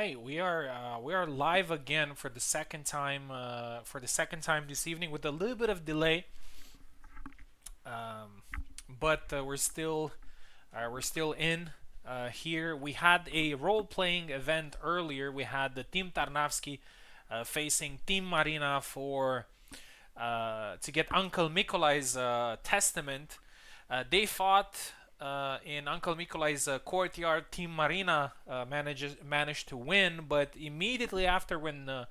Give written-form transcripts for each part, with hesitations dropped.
right, we are live again for the second time this evening with a little bit of delay, um, but we're still in here. We had a role-playing event earlier. We had the Team Tarnavski facing Team Marina for to get Uncle Mikolai's testament. They fought in Uncle Mikolai's courtyard. Team Marina managed to win, but immediately after, when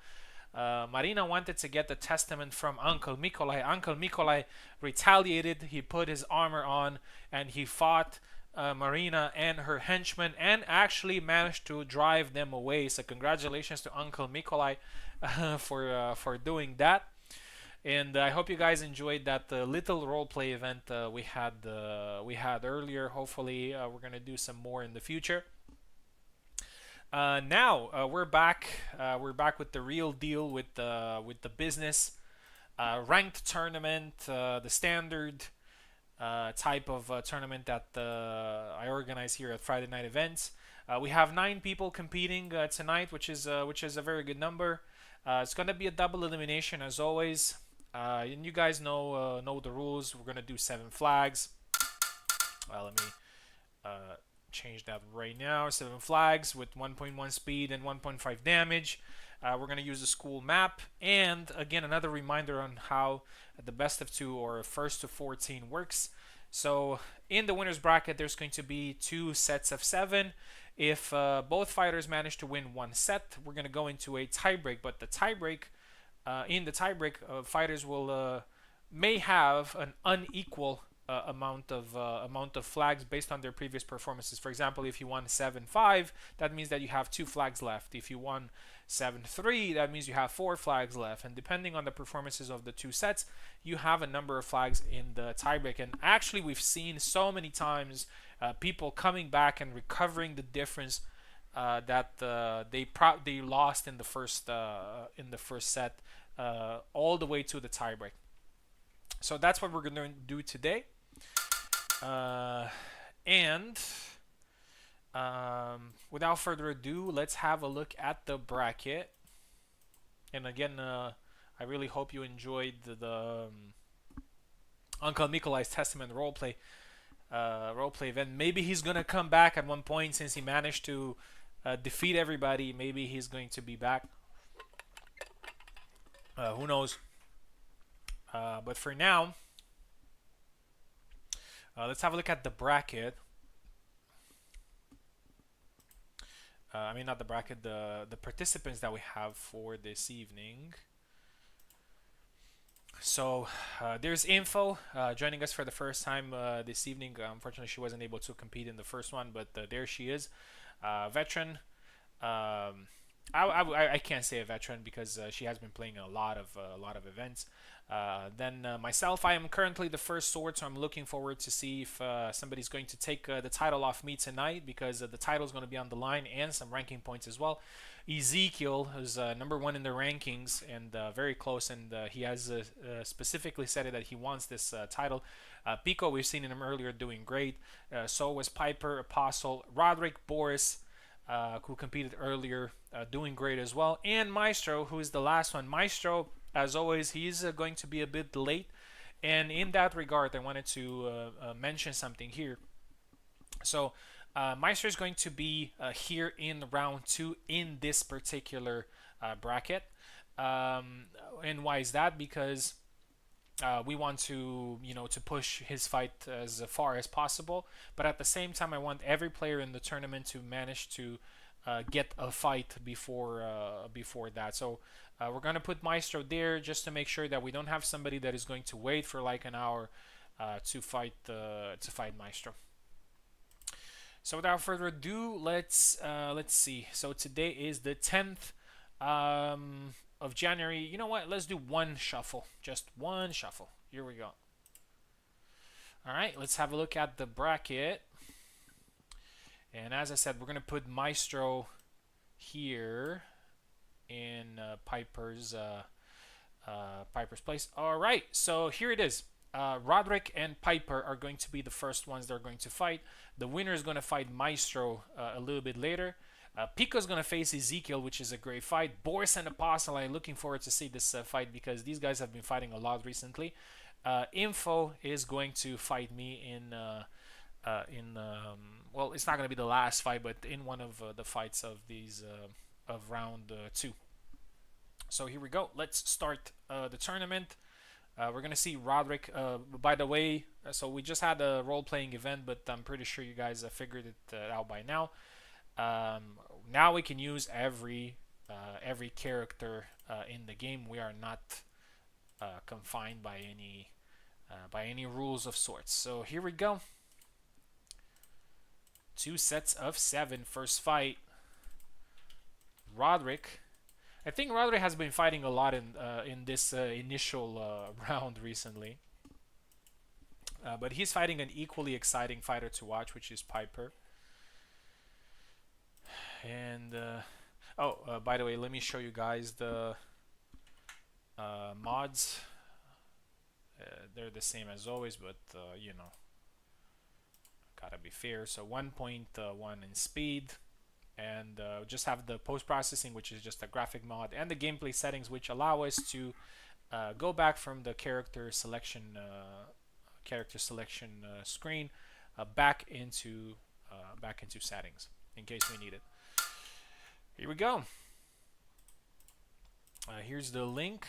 Marina wanted to get the testament from Uncle Mikolai, Uncle Mikolai retaliated. He put his armor on and he fought Marina and her henchmen and actually managed to drive them away. So congratulations to Uncle Mikolai for doing that. And I hope you guys enjoyed that little roleplay event we had earlier. Hopefully, we're gonna do some more in the future. Now we're back. We're back with the real deal with the business ranked tournament, the standard type of tournament that I organize here at Friday Night Events. We have 9 people competing tonight, which is a very good number. It's gonna be a double elimination as always. And you guys know the rules. We're gonna do 7 flags. Let me change that right now. 7 flags with 1.1 speed and 1.5 damage. We're gonna use the school map. And again, another reminder on how the best of 2 or first to 14 works. So in the winners bracket, there's going to be 2 sets of 7. If both fighters manage to win 1 set, we're gonna go into a tiebreak. But the tiebreak in the tiebreak, fighters will may have an unequal amount of flags based on their previous performances. For example, if you won 7-5, that means that you have 2 flags left. If you won 7-3, that means you have 4 flags left. And depending on the performances of the 2 sets, you have a number of flags in the tiebreak. And actually, we've seen so many times people coming back and recovering the difference that they lost in the first set, all the way to the tiebreak. So that's what we're going to do today. And without further ado, let's have a look at the bracket. And again, I really hope you enjoyed the Uncle Mikolai's Testament roleplay event. Maybe he's gonna come back at one point, since he managed to defeat everybody. Maybe he's going to be back. Who knows? But for now, let's have a look at the bracket. I mean, not the bracket, the participants that we have for this evening. So there's Info joining us for the first time this evening. Unfortunately, she wasn't able to compete in the first one, but there she is. Veteran. I can't say a veteran because she has been playing a lot of events. Then myself, I am currently the first sword, so I'm looking forward to see if somebody's going to take the title off me tonight, because the title is going to be on the line and some ranking points as well. Ezekiel is #1 in the rankings and very close, and he has specifically said that he wants this title. Pico, we've seen him earlier doing great. So was Piper, Apostle, Roderick, Boris, who competed earlier, doing great as well. And Maestro, who is the last one. Maestro, as always, he's going to be a bit late. And in that regard, I wanted to mention something here. So, Maestro is going to be here in round 2 in this particular bracket. And why is that? Because we want to, to push his fight as far as possible, but at the same time, I want every player in the tournament to manage to get a fight before that. So we're gonna put Maestro there just to make sure that we don't have somebody that is going to wait for like an hour to fight Maestro. So without further ado, let's see. So today is the 10th. Of January. You know what? Let's do one shuffle. Just one shuffle. Here we go. Alright, let's have a look at the bracket. And as I said, we're going to put Maestro here in Piper's place. Alright, so here it is. Roderick and Piper are going to be the first ones that are going to fight. The winner is going to fight Maestro a little bit later. Pico's gonna face Ezekiel, which is a great fight. Boris and Apostle, I'm looking forward to see this fight because these guys have been fighting a lot recently. Info is going to fight me well, it's not gonna be the last fight, but in one of the fights of these of round 2. So here we go. Let's start the tournament. We're gonna see Roderick. By the way, so we just had a role-playing event, but I'm pretty sure you guys have figured it out by now. Now we can use every character in the game. We are not confined by any rules of sorts. So here we go. 2 sets of 7. First fight. Roderick. I think Roderick has been fighting a lot in this initial round recently. But he's fighting an equally exciting fighter to watch, which is Piper. And by the way, let me show you guys the mods. They're the same as always, but you know, gotta be fair. So 1.1 in speed, and just have the post-processing, which is just a graphic mod, and the gameplay settings, which allow us to go back from the character selection screen back into settings in case we need it. Here we go. Here's the link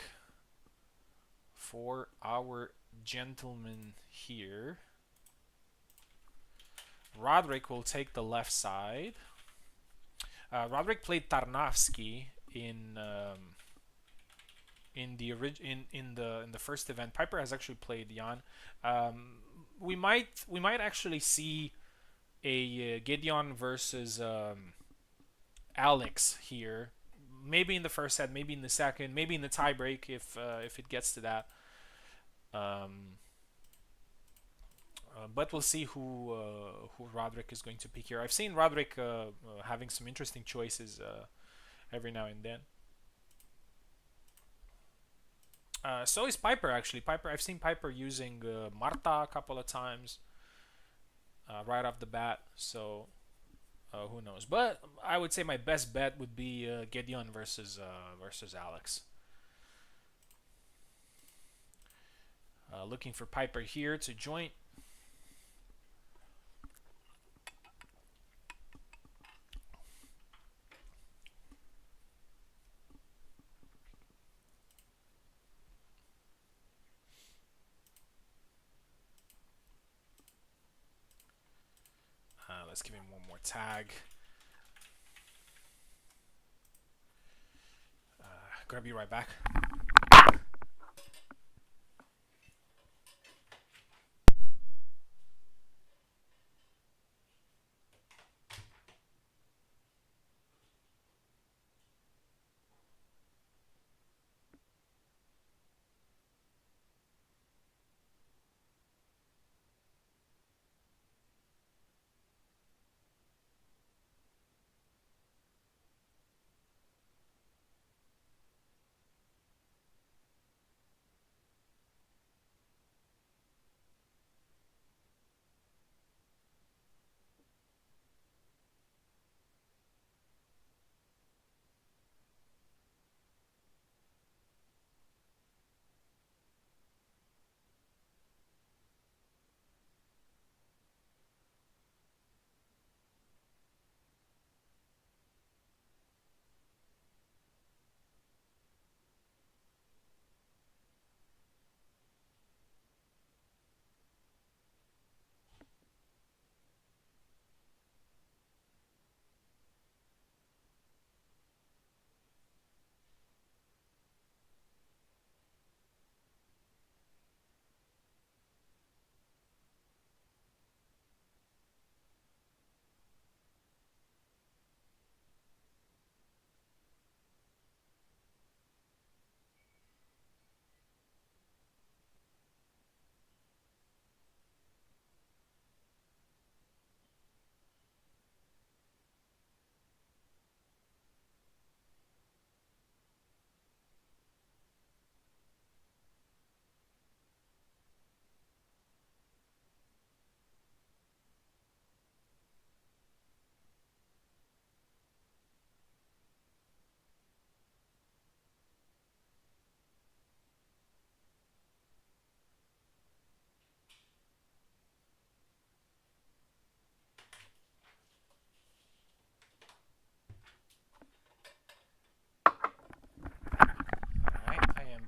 for our gentleman here. Roderick will take the left side. Roderick played Tarnavsky in the first event. Piper has actually played Jan. We might actually see a Gideon versus Alex here. Maybe in the first set, maybe in the second, maybe in the tiebreak if it gets to that. But we'll see who Roderick is going to pick here. I've seen Roderick having some interesting choices every now and then. So is Piper actually. I've seen Piper using Marta a couple of times right off the bat. So who knows? But I would say my best bet would be Gideon versus Alex. Looking for Piper here to join. Let's give him one more tag. Gonna be right back.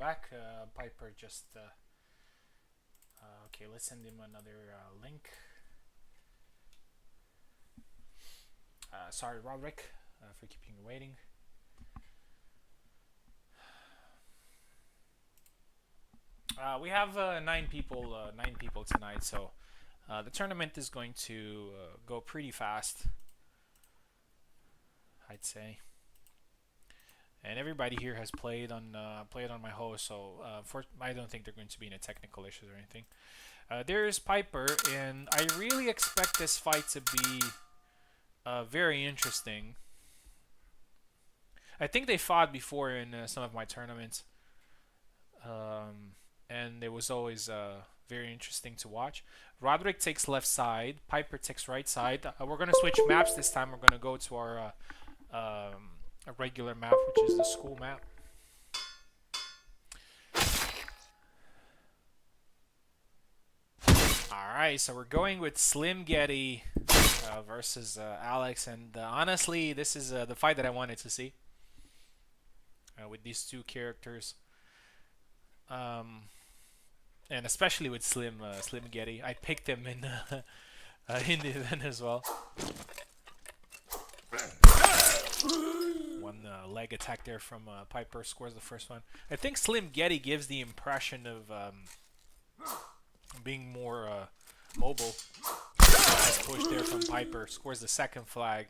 back. Piper just... okay, let's send him another link. Sorry, Roderick, for keeping you waiting. We have 9 people tonight, so the tournament is going to go pretty fast, I'd say. And everybody here has played on my host, so I don't think they're going to be any technical issues or anything. There's Piper, and I really expect this fight to be very interesting. I think they fought before in some of my tournaments, and it was always very interesting to watch. Roderick takes left side, Piper takes right side. We're going to switch maps this time. We're going to go to our a regular map, which is the school map. Alright, so we're going with Slim Getty versus Alex, and honestly, this is the fight that I wanted to see with these two characters, and especially with Slim Getty. I picked him in the event as well. One leg attack there from Piper, scores the first one. I think Slim Getty gives the impression of being more mobile. Nice push there from Piper, scores the second flag.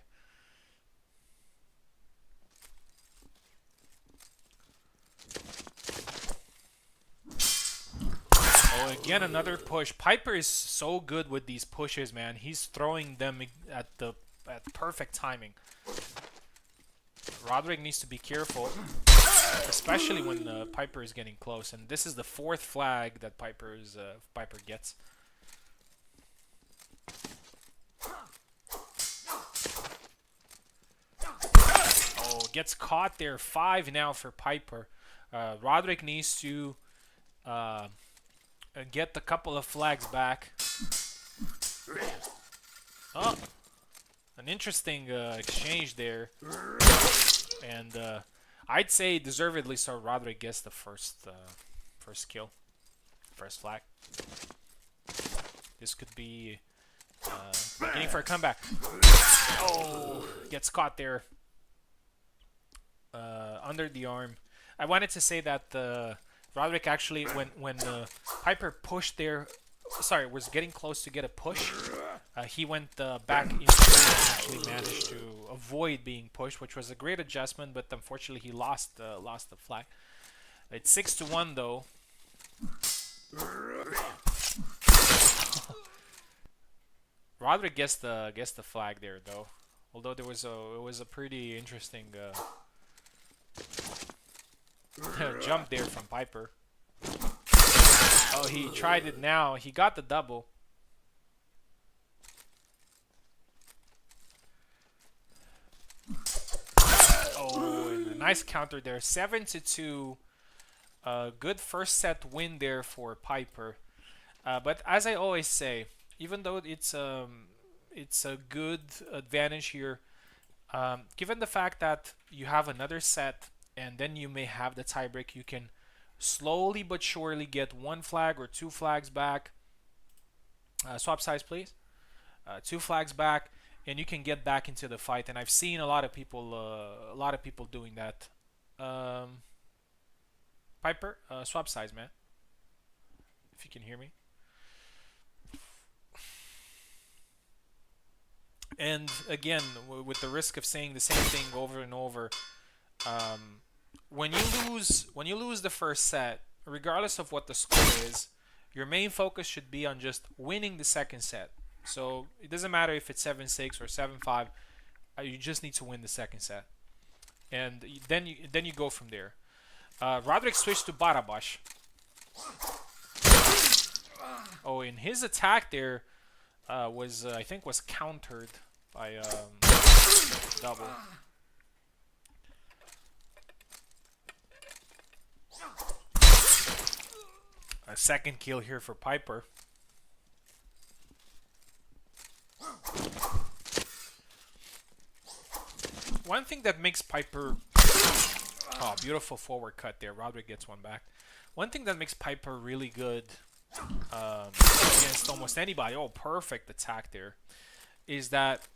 Oh, again another push. Piper is so good with these pushes, man. He's throwing them at perfect timing. Roderick needs to be careful, especially when Piper is getting close. And this is the 4th flag that Piper gets. Oh, gets caught there. 5 now for Piper. Roderick needs to get a couple of flags back. Oh, an interesting exchange there. And I'd say deservedly so. Roderick gets the first kill, first flag. This could be beginning for a comeback. Oh, gets caught there under the arm. I wanted to say that Roderick actually, when Piper pushed there, was getting close to get a push. He went back into and actually managed to avoid being pushed, which was a great adjustment, but unfortunately he lost the flag. It's 6-1 though. Roderick gets the flag there though. Although it was a pretty interesting jump there from Piper. Oh, he tried it now. He got the double. Oh, and a nice counter there. 7-2. Good first set win there for Piper. But as I always say, even though it's a good advantage here, given the fact that you have another set and then you may have the tiebreak, you can slowly but surely get 1 flag or 2 flags back. Swap sides, please. 2 flags back, and you can get back into the fight. And I've seen a lot of people doing that. Piper, swap sides, man. If you can hear me. And again, with the risk of saying the same thing over and over, when you lose the first set, regardless of what the score is, your main focus should be on just winning the second set. So it doesn't matter if it's 7-6 or 7-5. You just need to win the second set, and then you go from there. Roderick switched to Barabash. Oh, in his attack there was I think was countered by double. A second kill here for Piper. One thing that makes Piper... Oh, beautiful forward cut there. Roderick gets one back. One thing that makes Piper really good against almost anybody, oh, perfect attack there, is that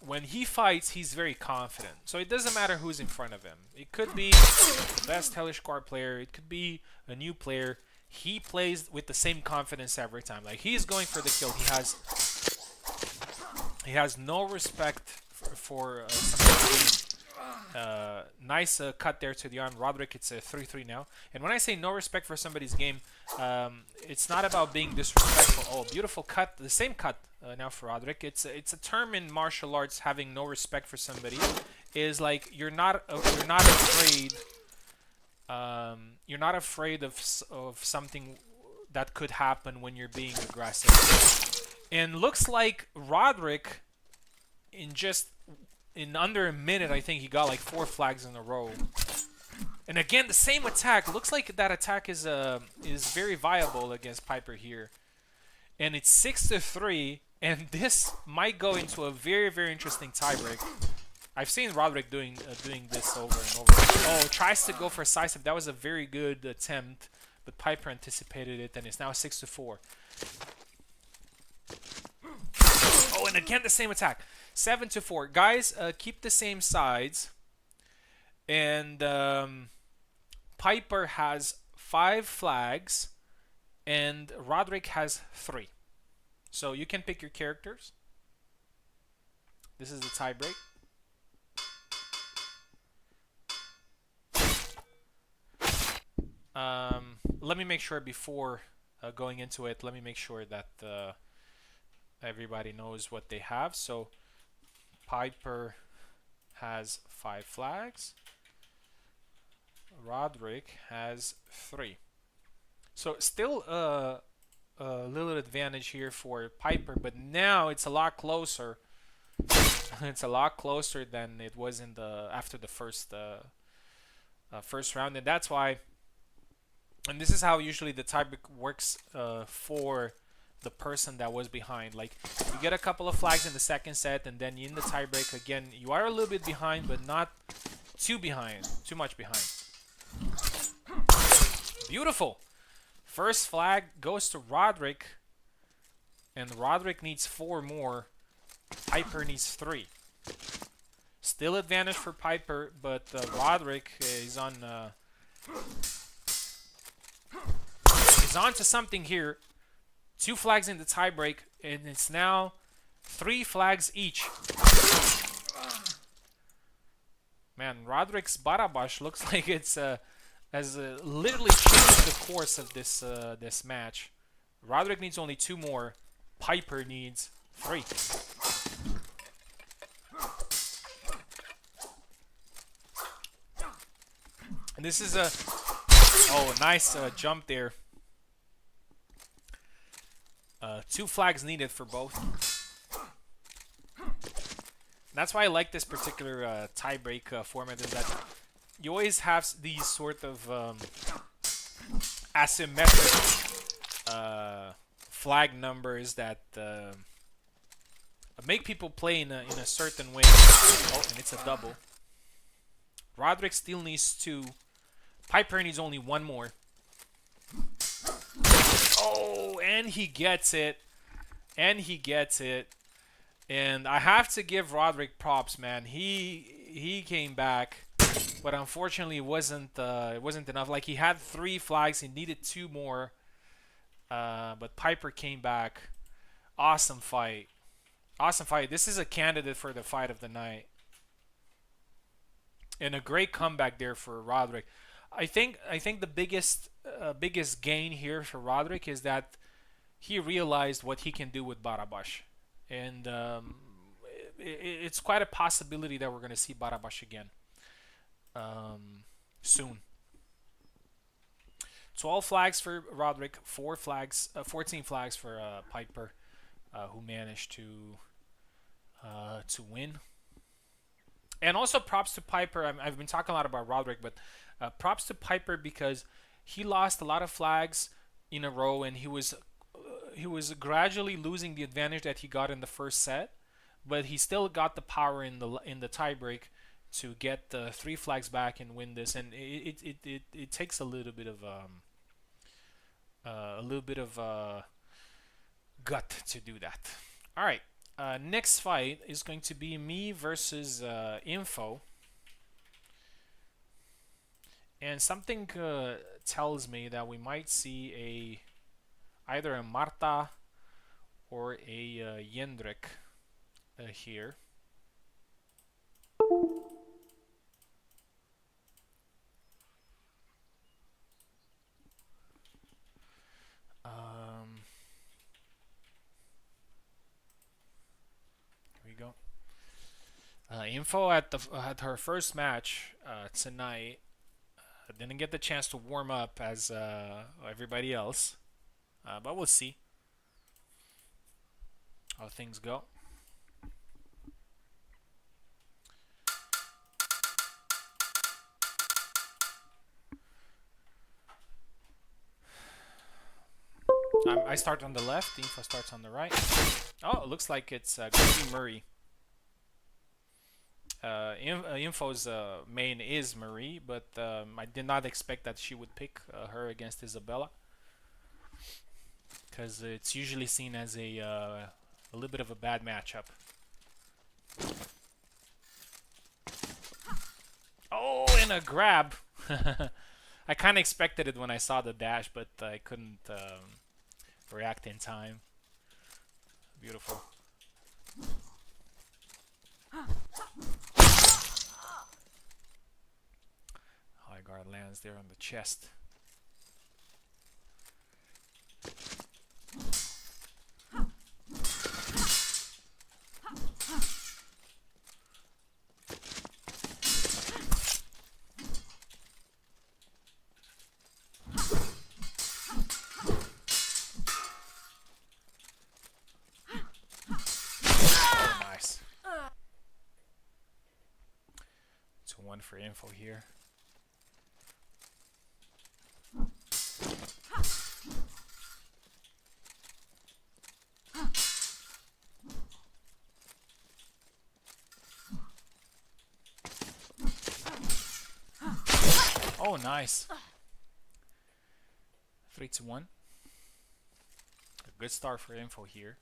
when he fights, he's very confident. So it doesn't matter who's in front of him. It could be the best Hellish Quart player. It could be a new player. He plays with the same confidence every time. Like, he's going for the kill. He has no respect for somebody. Nice cut there to the arm. Roderick, it's a 3-3 now. And when I say no respect for somebody's game, it's not about being disrespectful. Oh, beautiful cut. The same cut now for Roderick. It's a term in martial arts, having no respect for somebody. Is like you're not afraid. You're not afraid of something that could happen when you're being aggressive. And looks like Roderick, in under a minute, I think he got like 4 flags in a row. And again, the same attack. Looks like that attack is very viable against Piper here. And it's 6-3, and this might go into a very, very interesting tiebreak. I've seen Roderick doing this over and over. Oh, tries to go for a sidestep. That was a very good attempt, but Piper anticipated it, and it's now 6-4. Oh, and again the same attack. 7-4. Guys, keep the same sides. And Piper has 5 flags, and Roderick has 3. So you can pick your characters. This is the tiebreak. Let me make sure before going into it, let me make sure that everybody knows what they have. So Piper has 5 flags. Roderick has 3. So still a little advantage here for Piper, but now it's a lot closer. It's a lot closer than it was in after the first round, and that's why. And this is how usually the tiebreak works for the person that was behind. Like, you get a couple of flags in the second set, and then in the tiebreak again, you are a little bit behind, but not too much behind. Beautiful. First flag goes to Roderick, and Roderick needs 4 more. Piper needs 3. Still advantage for Piper, but Roderick is on to something here. 2 flags in the tiebreak, and it's now 3 flags each. Man, Roderick's Barabash looks like it's has literally changed the course of this match. Roderick needs only 2 more. Piper needs 3. And this is a nice jump there. 2 flags needed for both. That's why I like this particular tiebreak format, is that you always have these sort of asymmetric flag numbers that make people play in a certain way. Oh, and it's a double. Roderick still needs 2. Piper needs only 1 more. Oh, and he gets it. And he gets it. And I have to give Roderick props, man. He came back, but unfortunately it wasn't enough. Like, he had 3 flags, he needed 2 more. But Piper came back. Awesome fight. Awesome fight. This is a candidate for the fight of the night. And a great comeback there for Roderick. I think the biggest gain here for Roderick is that he realized what he can do with Barabash, and it's quite a possibility that we're going to see Barabash again soon. 12 flags for Roderick, 14 flags for Piper, who managed to win. And also props to Piper. I've been talking a lot about Roderick, but props to Piper because he lost a lot of flags in a row, and he was gradually losing the advantage that he got in the first set, but he still got the power in the tiebreak to get the 3 flags back and win this. And it takes a little bit of a little bit of gut to do that. All right. Next fight is going to be me versus Info, and something tells me that we might see either a Marta or a Jendrik here. Here we go. Info at her first match tonight didn't get the chance to warm up as everybody else, but we'll see how things go. I start on the left, Info starts on the right. Oh, it looks like it's going to be Murray. Info's main is Marie, but I did not expect that she would pick her against Isabella, because it's usually seen as a little bit of a bad matchup. Oh, and a grab! I kind of expected it when I saw the dash, but I couldn't react in time. Beautiful. High guard lands there on the chest. Nice. 2-1 for Info here. Oh, nice. 3-1. A good start for Info here.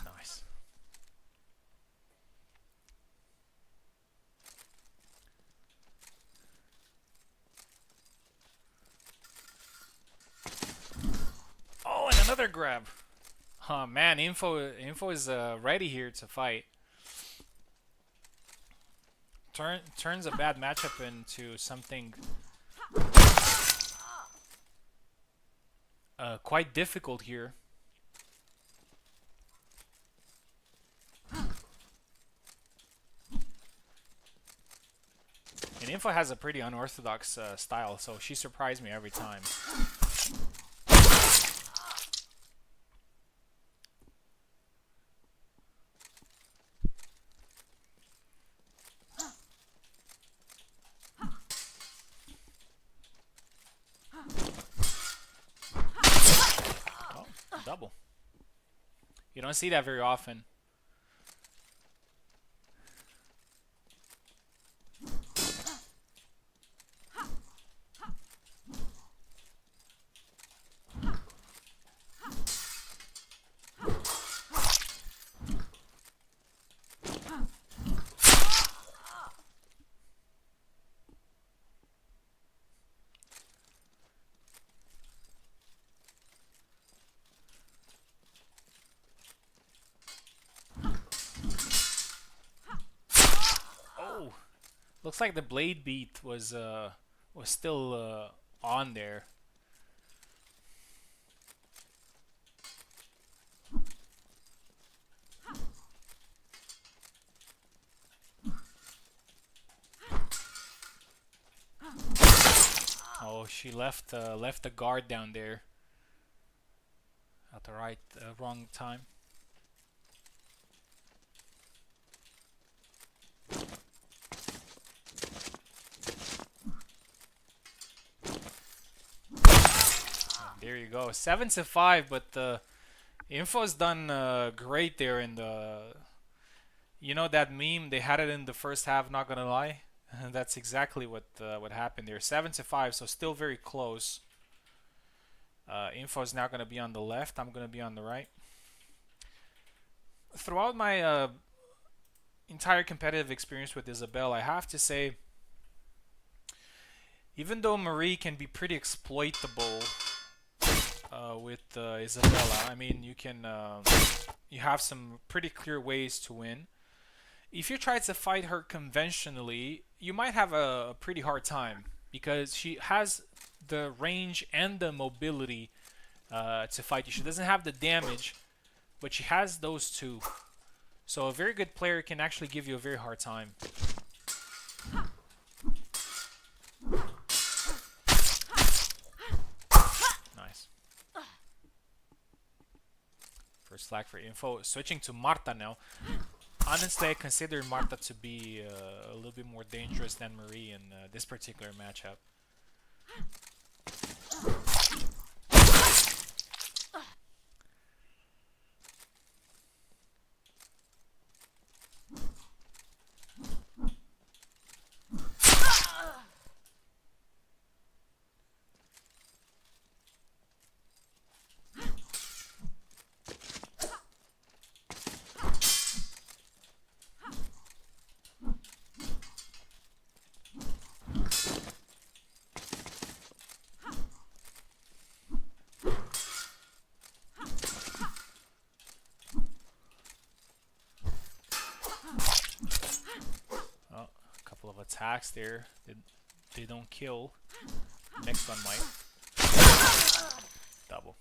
Nice. Oh, and another grab. Oh man, Info is ready here to fight. Turns a bad matchup into something quite difficult here. And Info has a pretty unorthodox style, so she surprised me every time. Double. You don't see that very often. Looks like the blade beat was still on there. Oh, she left the guard down there at the wrong time. There you go, 7-5, but the Info's done great there in the You know that meme? They had it in the first half. Not gonna lie, that's exactly what happened there. 7-5, so still very close. Info is now gonna be on the left. I'm gonna be on the right. Throughout my entire competitive experience with Isabelle, I have to say, even though Marie can be pretty exploitable with Isabella, I mean, you have some pretty clear ways to win. If you try to fight her conventionally, you might have a pretty hard time because she has the range and the mobility to fight you. She doesn't have the damage, but she has those two. So a very good player can actually give you a very hard time. Nice. First flag for Info. Switching to Marta now. Honestly, I consider Marta to be a little bit more dangerous than Marie in this particular matchup. Attacks there. They don't kill. Next one might. Double.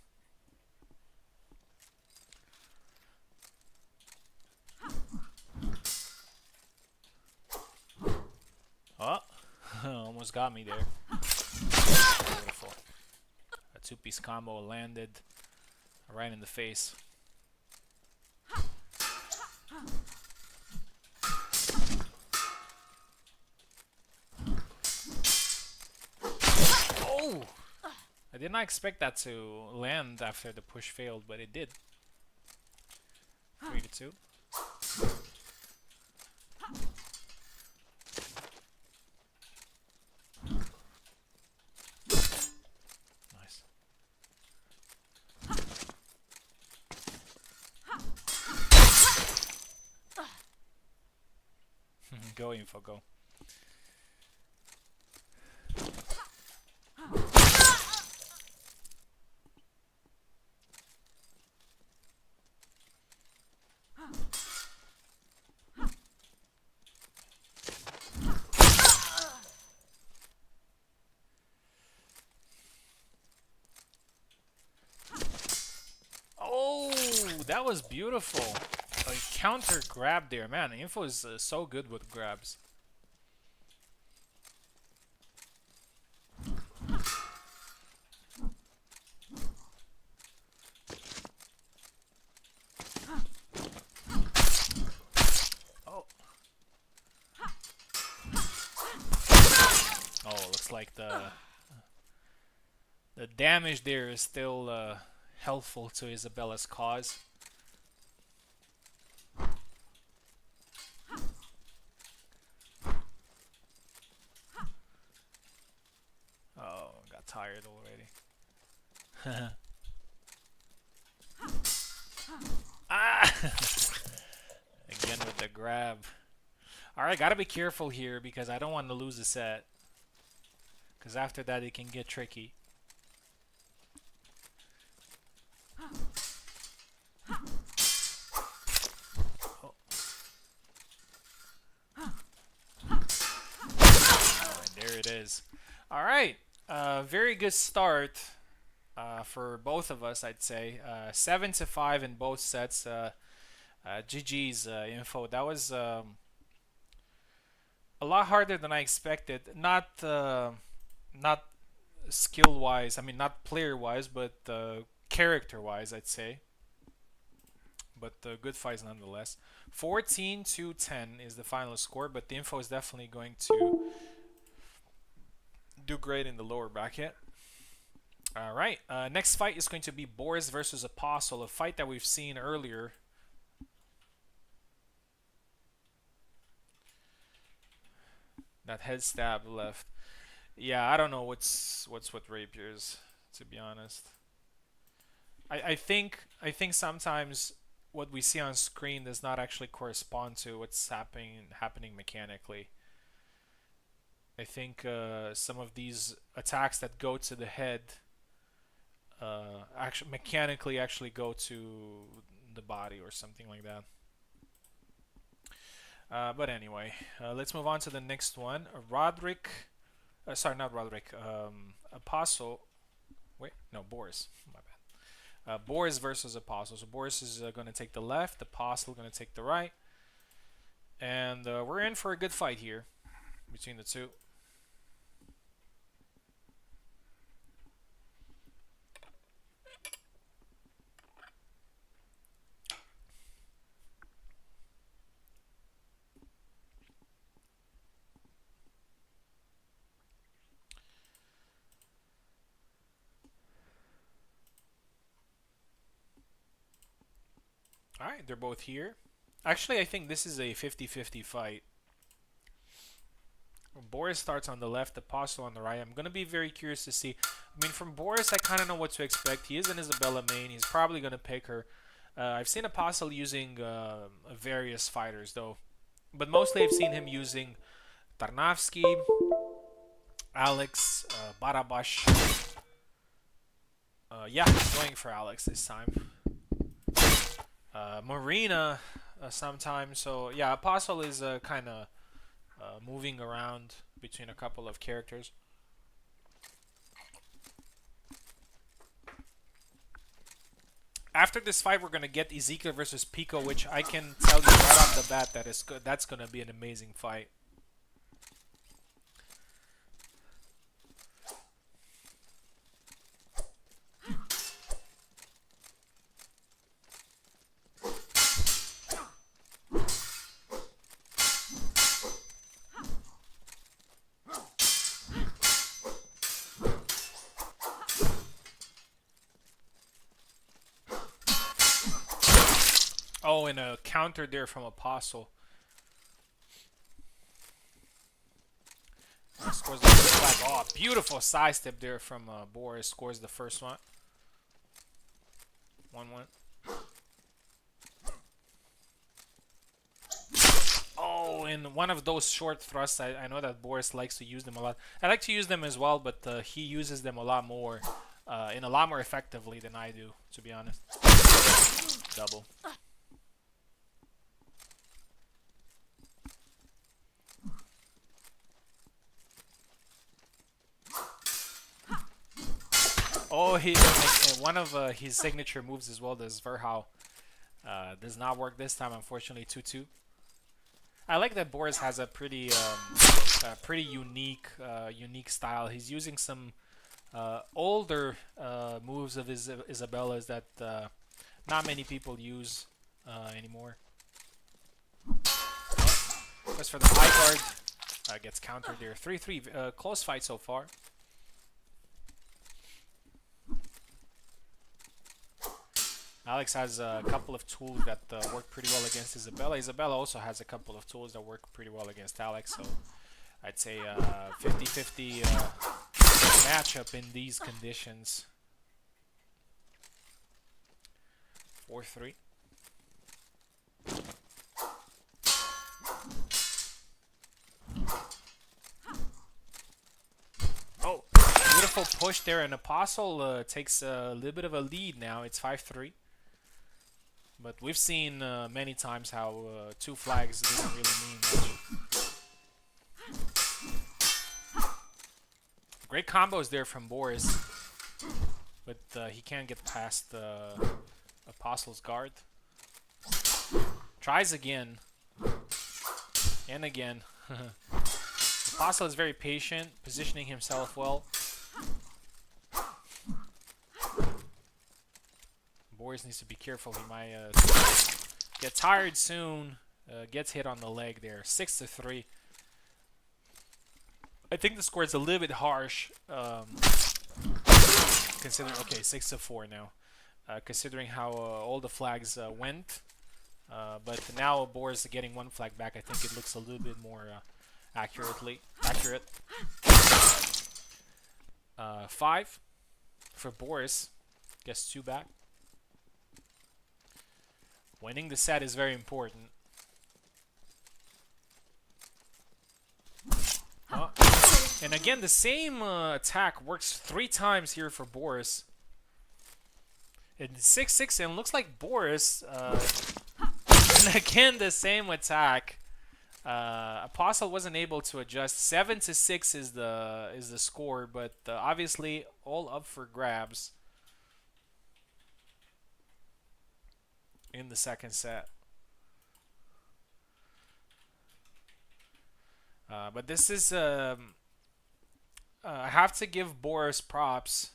Oh, almost got me there. Beautiful. A two-piece combo landed right in the face. I did not expect that to land after the push failed, but it did. 3-2. Nice. Go, Info, go. That was beautiful. A counter grab there. Man, Info is so good with grabs. Oh. Oh, looks like the damage there is still helpful to Isabella's cause. Oh, got tired already. Ah! Again with the grab. Alright, gotta be careful here because I don't want to lose the set. Because after that it can get tricky. Oh. And there it is. Alright, very good start for both of us, I'd say. 7-5 in both sets. GG's Info. That was a lot harder than I expected. Not skill-wise, I mean not player-wise, but character-wise, I'd say. But good fights nonetheless. 14-10 is the final score, but the Info is definitely going to do great in the lower bracket. Alright, next fight is going to be Boris versus Apostle, a fight that we've seen earlier. That head stab left. Yeah, I don't know what's with rapiers, to be honest. I think sometimes what we see on screen does not actually correspond to what's happening mechanically. I think some of these attacks that go to the head actually mechanically actually go to the body or something like that. But anyway, let's move on to the next one. Roderick, sorry, not Roderick. Apostle. Wait, no, Boris. My bad. Boris versus Apostle. So Boris is going to take the left. Apostle going to take the right. And we're in for a good fight here between the two. All right, they're both here. Actually, I think this is a 50-50 fight. Boris starts on the left, Apostle on the right. I'm going to be very curious to see. I mean, from Boris, I kind of know what to expect. He is an Isabella main. He's probably going to pick her. I've seen Apostle using various fighters, though. But mostly I've seen him using Tarnavsky, Alex, Barabash. Yeah, I'm going for Alex this time. Marina sometimes. So, yeah, Apostle is kind of moving around between a couple of characters. After this fight, we're gonna get Ezekiel versus Pico, which I can tell you right off the bat that that's gonna be an amazing fight. Oh, and a counter there from Apostle. Scores the first flag. Oh, beautiful side step there from Boris. Scores the first one. 1-1. Oh, and one of those short thrusts. I know that Boris likes to use them a lot. I like to use them as well, but he uses them a lot more, in a lot more effectively than I do, to be honest. Double. Oh, one of his signature moves as well, the Zverhau. Does not work this time, unfortunately. 2-2. I like that Boris has a pretty unique style. He's using some older moves of Isabella's that not many people use anymore. As for the high guard, gets countered there. 3-3. Close fight so far. Alex has a couple of tools that work pretty well against Isabella. Isabella also has a couple of tools that work pretty well against Alex. So I'd say 50-50 matchup in these conditions. 4-3. Oh, beautiful push there. And Apostle takes a little bit of a lead now. It's 5-3. But we've seen many times how 2 flags doesn't really mean much. Great combos there from Boris, but he can't get past Apostle's guard. Tries again and again. Apostle is very patient, positioning himself well. Boris needs to be careful. He might get tired soon. Gets hit on the leg there. 6-3. I think the score is a little bit harsh. Considering, okay, 6-4 now. Considering how all the flags went. But now Boris getting 1 flag back. I think it looks a little bit more Accurate. 5 for Boris. Gets 2 back. Winning the set is very important. Oh. And again, the same attack works 3 times here for Boris. It's 6-6, and looks like Boris. And again, the same attack. Apostle wasn't able to adjust. 7-6 is the score, but obviously all up for grabs in the second set. But this is I have to give Boris props.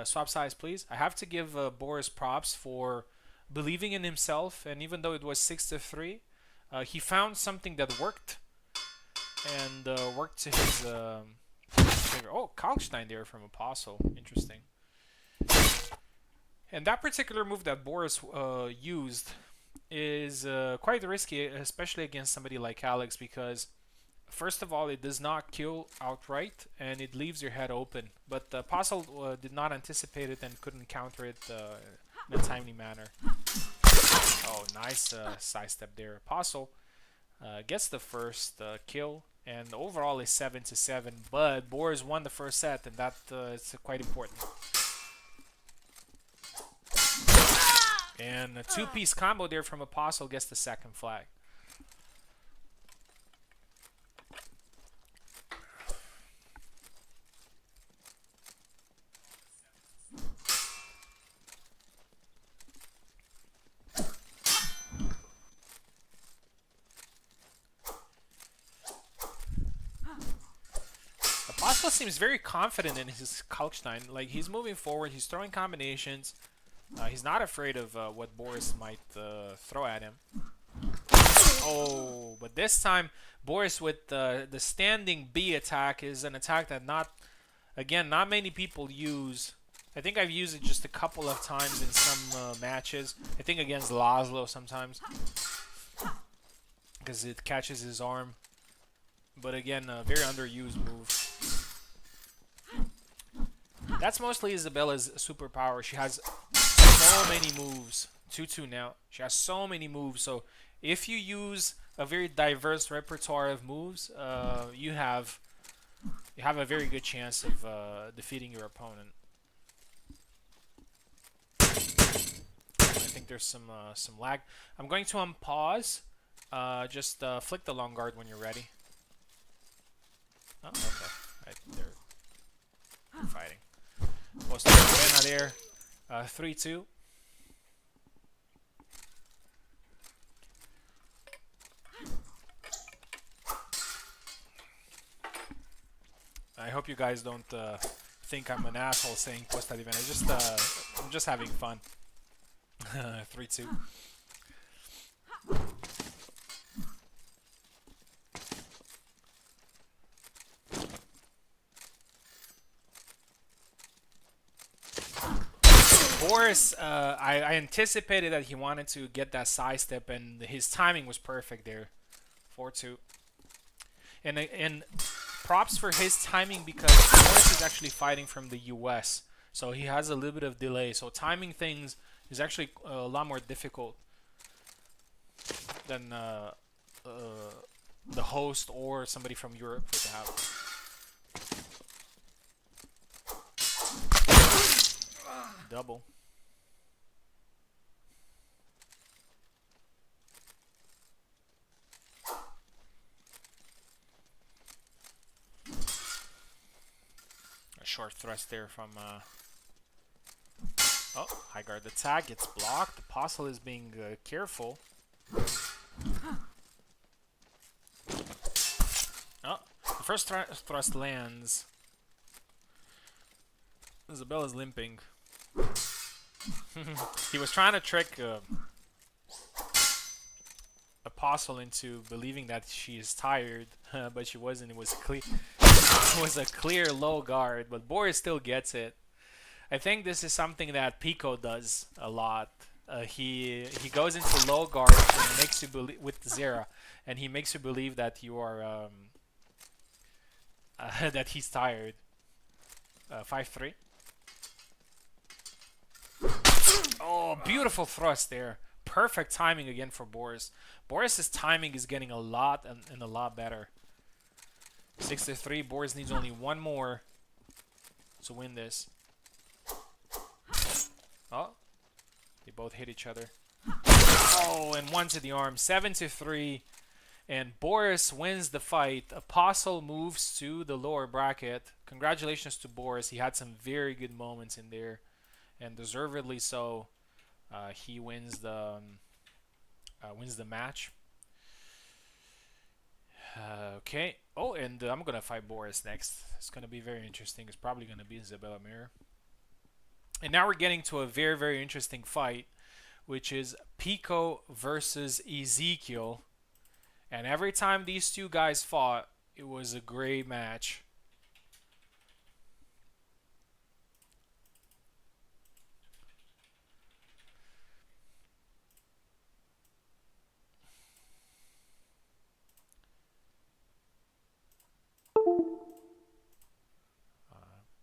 Swap size, please. I have to give Boris props for believing in himself, and even though it was 6-3, he found something that worked, and worked to his favor. Oh, Kalkstein there from Apostle. Interesting. And that particular move that Boris used is quite risky, especially against somebody like Alex, because first of all, it does not kill outright, and it leaves your head open. But Apostle did not anticipate it and couldn't counter it in a timely manner. Oh, nice side step there. Apostle gets the first kill, and overall is 7-7. But Boris won the first set, and that is quite important. And a 2-piece combo there from Apostle gets the second flag. Apostle seems very confident in his Kalkstein. Like, he's moving forward, he's throwing combinations. He's not afraid of what Boris might throw at him. Oh, but this time Boris with the standing B attack is an attack that not many people use. I think I've used it just a couple of times in some matches. I think against Laszlo sometimes, because it catches his arm. But again, a very underused move. That's mostly Isabella's superpower. She has so many moves. 2-2 now. She has so many moves. So if you use a very diverse repertoire of moves, you have a very good chance of defeating your opponent. I think there's some lag. I'm going to unpause. Just flick the long guard when you're ready. Oh, okay. Right, they're fighting. Costa Divina there. 3-2. I hope you guys don't think I'm an asshole saying Costa Divina. I'm just having fun. 3-2. Boris, I anticipated that he wanted to get that side step, and his timing was perfect there. 4-2. And props for his timing, because Boris is actually fighting from the US, so he has a little bit of delay. So timing things is actually a lot more difficult than the host or somebody from Europe would have. Double. A short thrust there from oh, high guard attack gets blocked. Apostle is being careful. Oh, the first thrust lands. Isabella's limping. He was trying to trick Apostle into believing that she is tired, but she wasn't. It was clear. It was a clear low guard, but Boris still gets it. I think this is something that Pico does a lot. He goes into low guard and makes you believe with Zera, and he makes you believe that you are that he's tired. 5-3. Oh, beautiful thrust there. Perfect timing again for Boris. Boris's timing is getting a lot and a lot better. 6-3. Boris needs only one more to win this. Oh, they both hit each other. Oh, and one to the arm. 7-3. And Boris wins the fight. Apostle moves to the lower bracket. Congratulations to Boris. He had some very good moments in there, and deservedly so. He wins the match. Okay. Oh, and I'm gonna fight Boris next. It's gonna be very interesting. It's probably gonna be Isabella Mir. And now we're getting to a very, very interesting fight, which is Pico versus Ezekiel. And every time these two guys fought, it was a great match.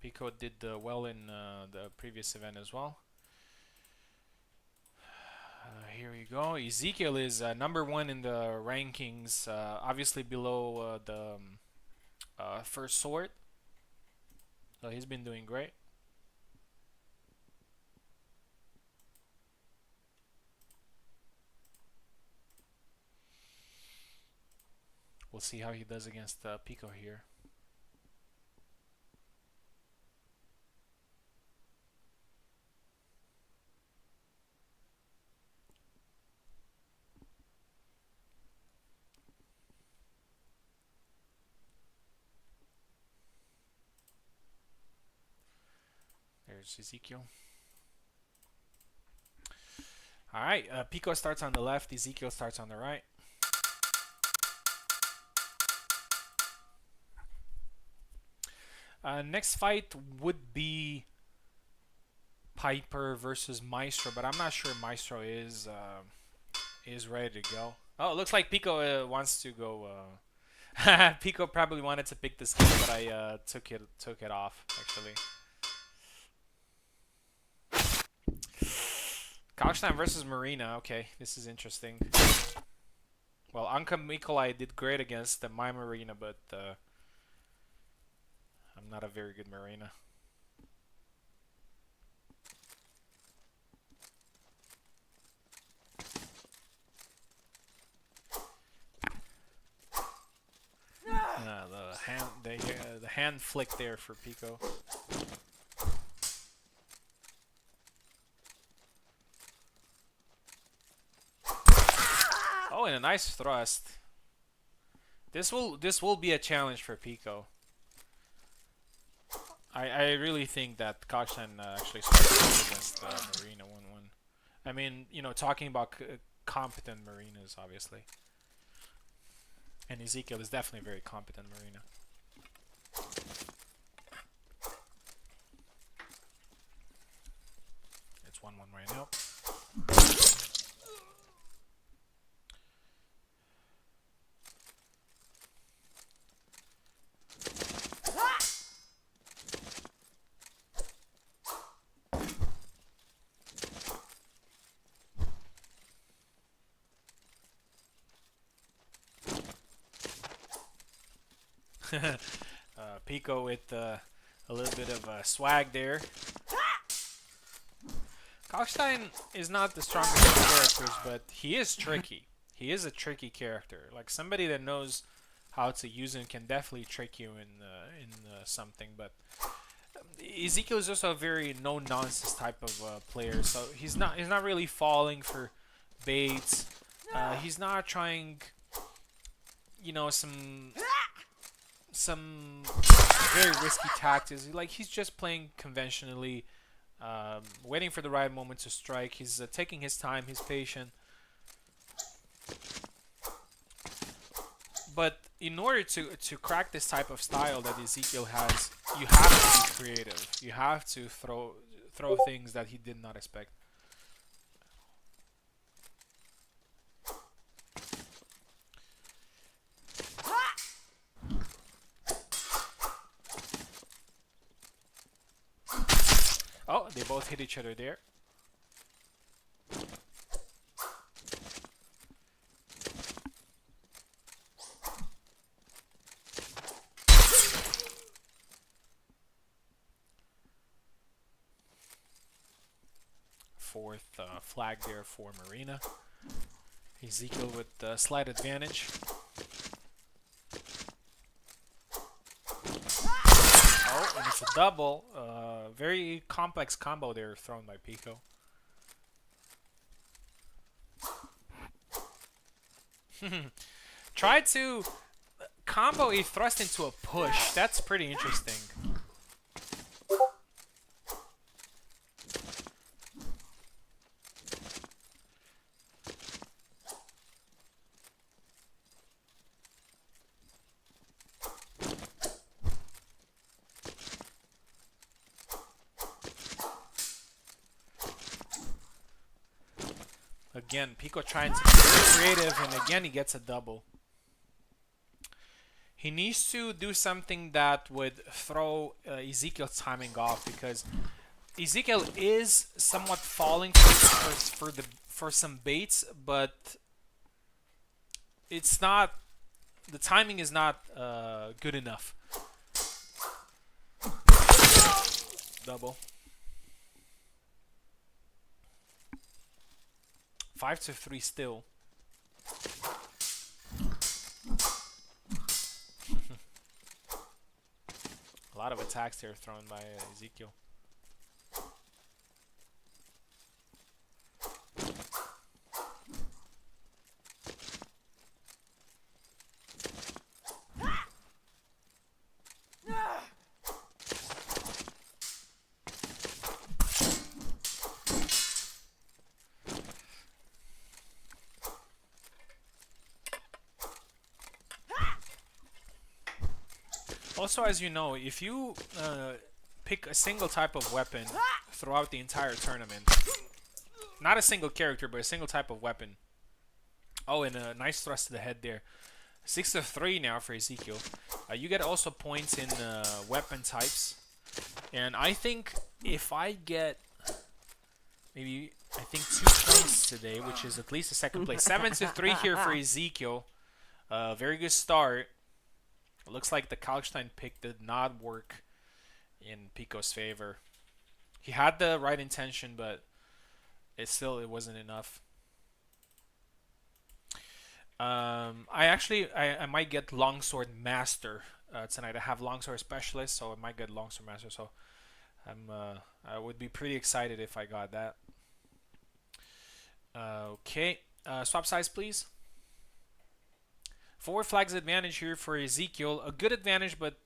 Pico did well in the previous event as well. Here we go. Ezekiel is #1 in the rankings, obviously below the first sort. So he's been doing great. We'll see how he does against Pico here. There's Ezekiel. Alright, Pico starts on the left, Ezekiel starts on the right. Next fight would be Piper versus Maestro, but I'm not sure Maestro is ready to go. Oh, it looks like Pico wants to go. Pico probably wanted to pick this game, but I took it off actually. Kalkstein versus Marina. Okay, this is interesting. Well, Anka Mikolai did great against my Marina, but I'm not a very good Marina. The hand flick there for Pico. Oh, and a nice thrust. This will be a challenge for Pico. I really think that Kalkstein actually started against Marina 1-1. I mean, you know, talking about competent Marinas, obviously. And Ezekiel is definitely a very competent Marina. It's 1-1 right now. Pico with a little bit of swag there. Kalkstein is not the strongest of characters, but he is tricky. He is a tricky character. Like somebody that knows how to use him can definitely trick you in something. But Ezekiel is also a very no-nonsense type of player, so he's not really falling for baits. He's not trying, you know, some very risky tactics. Like he's just playing conventionally, waiting for the right moment to strike. He's taking his time. He's patient. But in order to crack this type of style that Ezekiel has, you have to be creative. You have to throw things that he did not expect. Oh, they both hit each other there. Fourth flag there for Marina. Ezekiel with slight advantage. Oh, and it's a double. Very complex combo there thrown by Pico. Try to combo a thrust into a push. That's pretty interesting. Again, Pico trying to be creative, and again he gets a double. He needs to do something that would throw Ezekiel's timing off, because Ezekiel is somewhat falling for some baits, but it's not, the timing is not good enough. Double. 5-3 still. A lot of attacks here thrown by Ezekiel. Also, as you know, if you pick a single type of weapon throughout the entire tournament, not a single character, but a single type of weapon. Oh, and a nice thrust to the head there. 6-3 now for Ezekiel. You get also points in weapon types. And I think if I get maybe, I think 2 points today, which is at least a second place. 7-3 here for Ezekiel. Very good start. It looks like the Kalkstein pick did not work in Pico's favor. He had the right intention, but it wasn't enough. I might get Longsword Master tonight. I have Longsword Specialist, so I might get Longsword Master. So I would be pretty excited if I got that. Okay, swap size, please. 4 flags advantage here for Ezekiel. A good advantage, but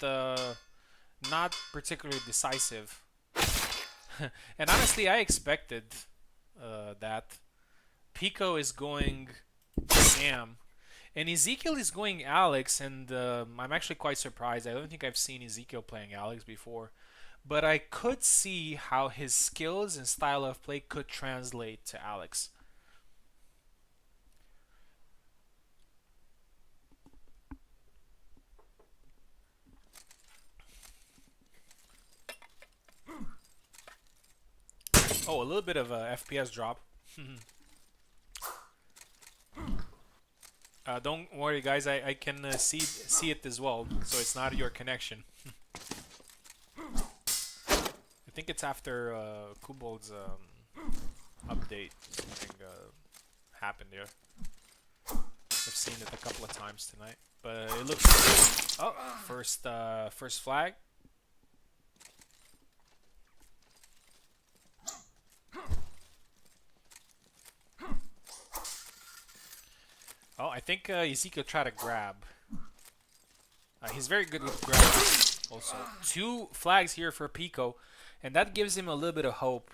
not particularly decisive. And honestly, I expected that. Pico is going Sam, and Ezekiel is going Alex, and I'm actually quite surprised. I don't think I've seen Ezekiel playing Alex before, but I could see how his skills and style of play could translate to Alex. Oh, a little bit of a FPS drop. Don't worry, guys. I can see it as well, so it's not your connection. I think it's after Kubold's update. Something happened there. I've seen it a couple of times tonight, but it looks good. Oh, first flag. Oh, I think Ezekiel tried to grab. He's very good with grab. Also, 2 flags here for Pico, and that gives him a little bit of hope.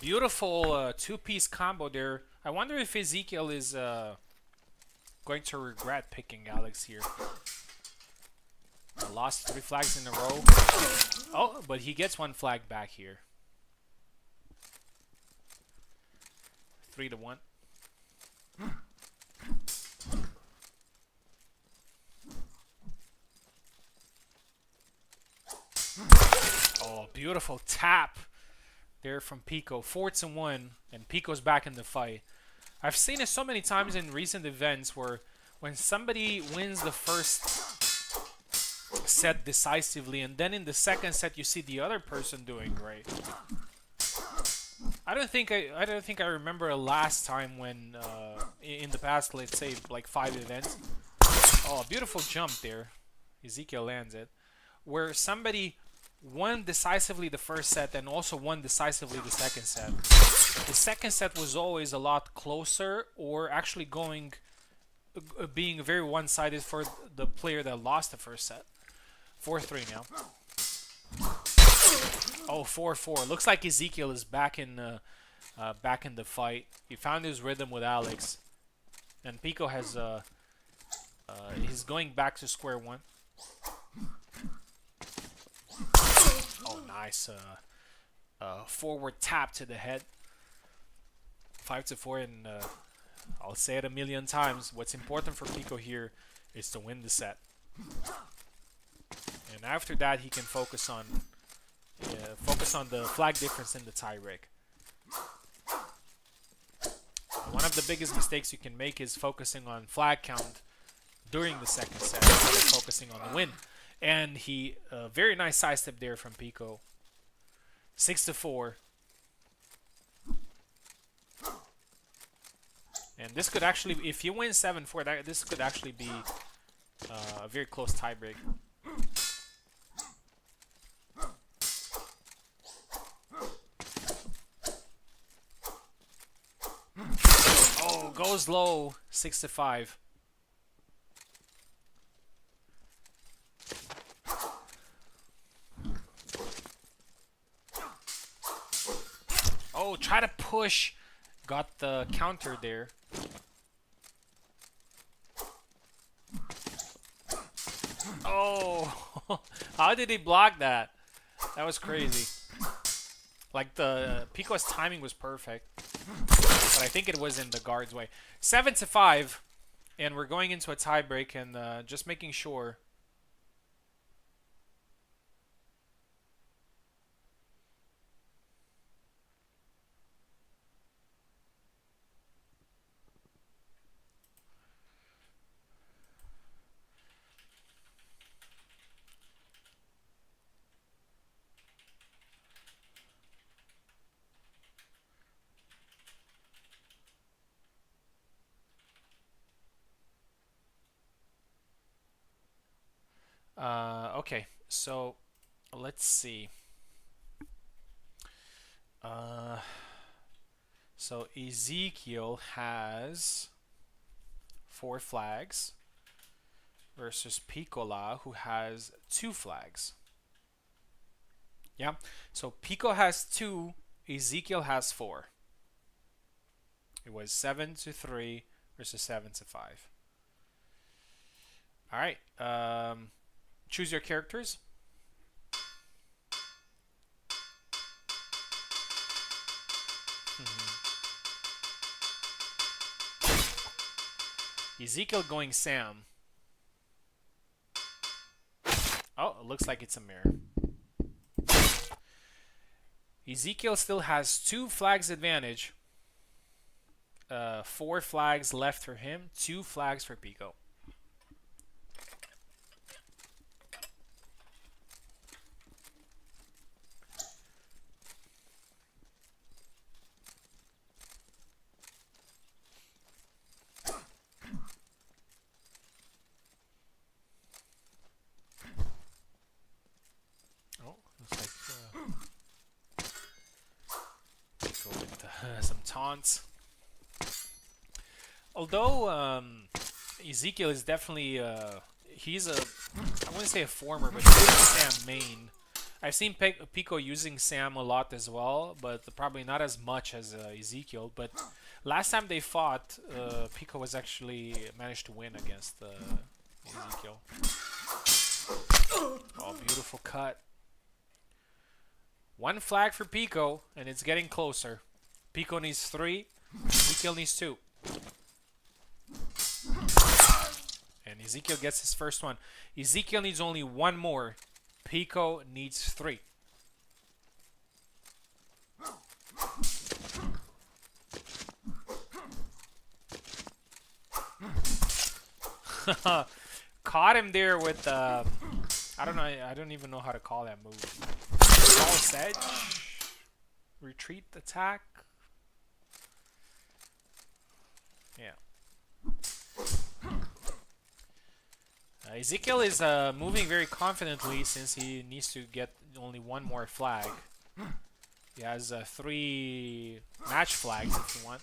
Beautiful 2-piece combo there. I wonder if Ezekiel is going to regret picking Alex here. I lost 3 flags in a row. Oh, but he gets 1 flag back here. 3-1. Oh, beautiful tap there from Pico. 4-1, and Pico's back in the fight. I've seen it so many times in recent events where when somebody wins the first set decisively, and then in the second set you see the other person doing great. I don't think I remember a last time when in the past, let's say like 5 events. Oh, a beautiful jump there. Ezekiel lands it. Where somebody won decisively the first set and also won decisively the second set. The second set was always a lot closer, or actually being very one-sided for the player that lost the first set. 4-3 now. Oh, 4-4. Looks like Ezekiel is back in the fight. He found his rhythm with Alex, and Pico has he's going back to square one. Oh, nice forward tap to the head. 5-4, and I'll say it a million times. What's important for Pico here is to win the set, and after that he can focus on the flag difference in the tie-break. One of the biggest mistakes you can make is focusing on flag count during the second set instead of focusing on the win. And he very nice side step there from Pico. 6-4. And this could actually, if you win 7-4, this could actually be a very close tiebreak. Oh, goes low. 6-5. Oh, try to push. Got the counter there. Oh, how did he block that? That was crazy. Like the Pico's timing was perfect, but I think it was in the guard's way. 7-5, and we're going into a tie break, and just making sure. Okay, so let's see. So Ezekiel has 4 flags versus Piccola, who has 2 flags. Yeah, so Pico has 2, Ezekiel has 4. It was 7-3 versus 7-5. All right. Choose your characters. Ezekiel going Sam. Oh, it looks like it's a mirror. Ezekiel still has 2 flags advantage. 4 flags left for him, 2 flags for Pico. Some taunts. Although Ezekiel is definitely he's a, I wouldn't say a former, but he's a Sam main. I've seen Pico using Sam a lot as well, but probably not as much as Ezekiel. But last time they fought, Pico was actually managed to win against Ezekiel. Oh, beautiful cut. One flag for Pico, and it's getting closer. Pico needs 3, Ezekiel needs 2. And Ezekiel gets his first one. Ezekiel needs only 1 more. Pico needs 3. Caught him there with I don't know. I don't even know how to call that move. False edge, retreat attack. Yeah. Ezekiel is moving very confidently since he needs to get only 1 more flag. He has 3 match flags if you want.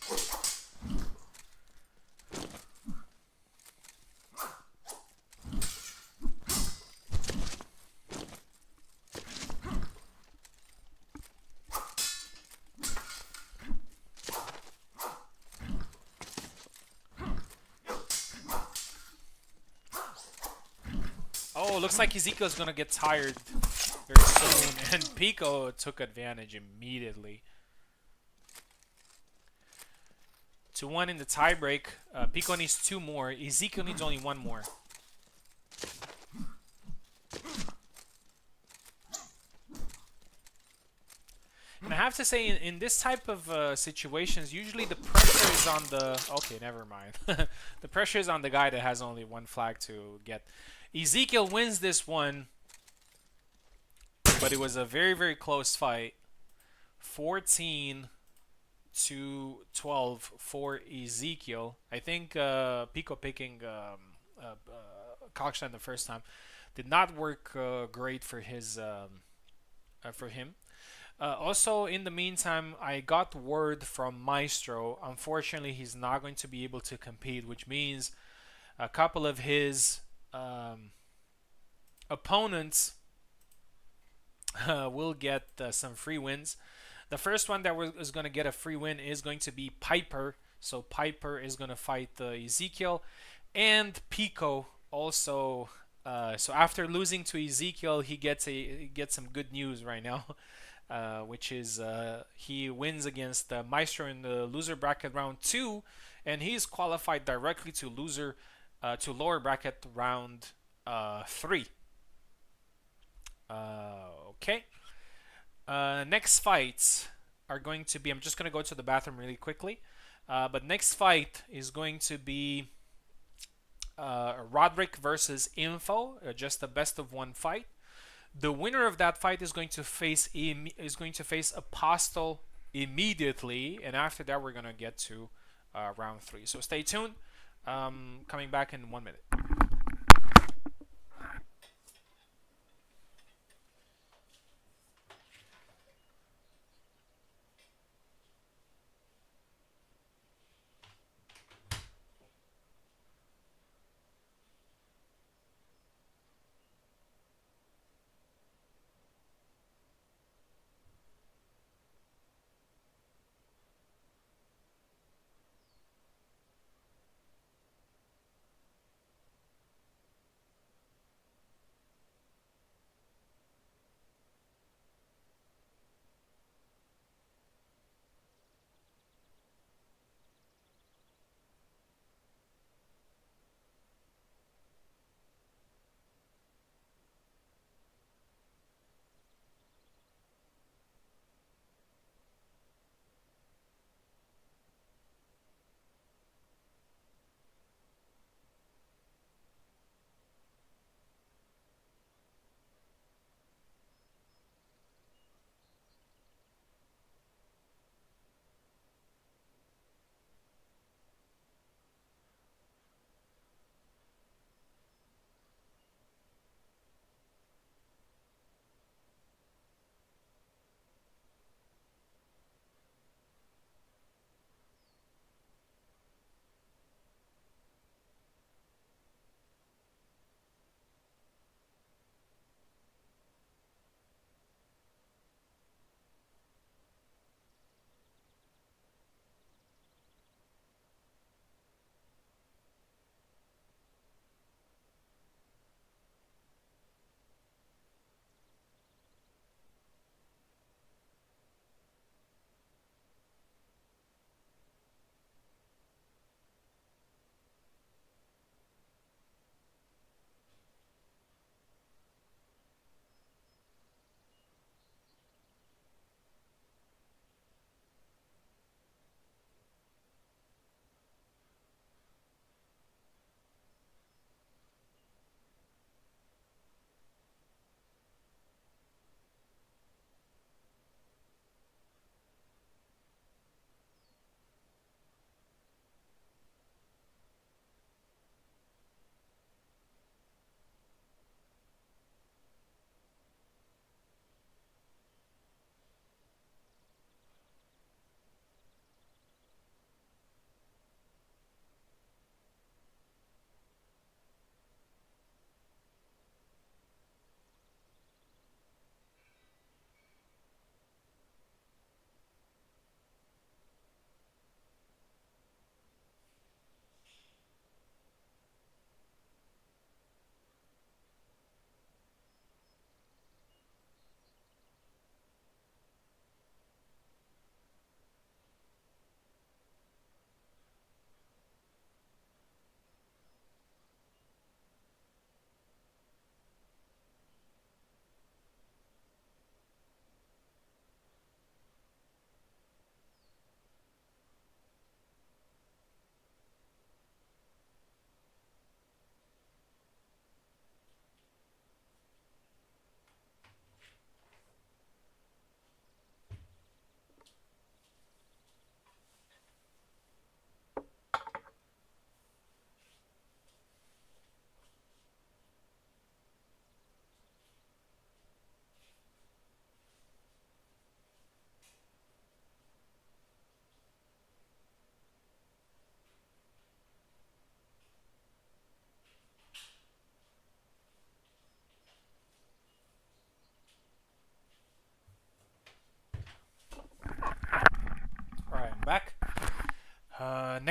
Oh, looks like Ezekiel's gonna get tired very soon, and Pico took advantage immediately. 2-1 in the tiebreak. Pico needs 2 more. Ezekiel needs only 1 more. And I have to say, in this type of situations, usually the pressure is on the... Okay, never mind. The pressure is on the guy that has only 1 flag to get. Ezekiel wins this one, but it was a very, very close fight. 14 to 12 for Ezekiel. I think Pico picking Kalkstein the first time did not work great for his for him. Also, in the meantime, I got word from Maestro. Unfortunately, he's not going to be able to compete, which means a couple of his opponents will get some free wins. The first one that is going to get a free win is going to be Piper. So Piper is going to fight Ezekiel, and Pico also. So after losing to Ezekiel, he gets some good news right now, which is he wins against Maestro in the loser bracket round 2, and he's qualified directly to lower bracket round 3. Okay. Next fights are going to be... I'm just going to go to the bathroom really quickly. But next fight is going to be Roderick versus Info, just a best of 1 fight. The winner of that fight is going to face Apostle immediately, and after that we're going to get to round 3. So stay tuned. Coming back in 1 minute.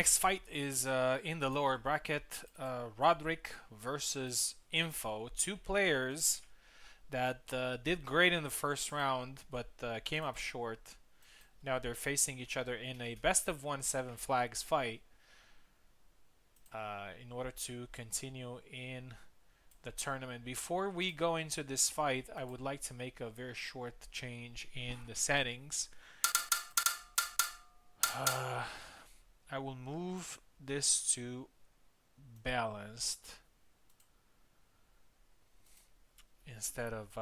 Next fight is in the lower bracket, Roderick versus Info. Two players that did great in the first round, but came up short. Now they're facing each other in a best of 1 7 flags fight in order to continue in the tournament. Before we go into this fight, I would like to make a very short change in the settings. I will move this to balanced instead of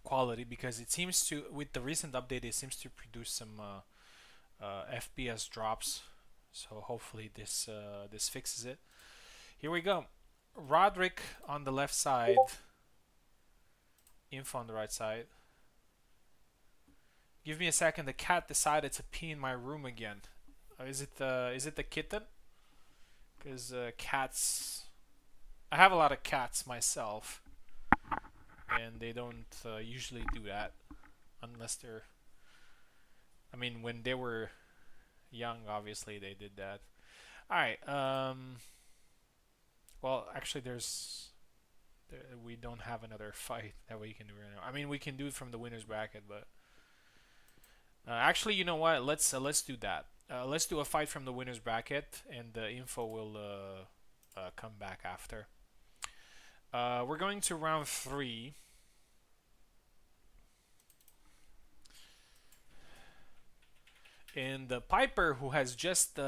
quality, because it seems to, with the recent update, it seems to produce some FPS drops. So hopefully this this fixes it. Here we go. Roderick on the left side, Info on the right side. Give me a second. The cat decided to pee in my room again. Is it the kitten? Because cats, I have a lot of cats myself, and they don't usually do that unless they're. I mean, when they were young, obviously they did that. All right. Well, actually, we don't have another fight that we can do right now. I mean, we can do it from the winners bracket, but actually, you know what? Let's do that. Let's do a fight from the winners bracket, and the Info will come back after. We're going to round 3. And the Piper, who has just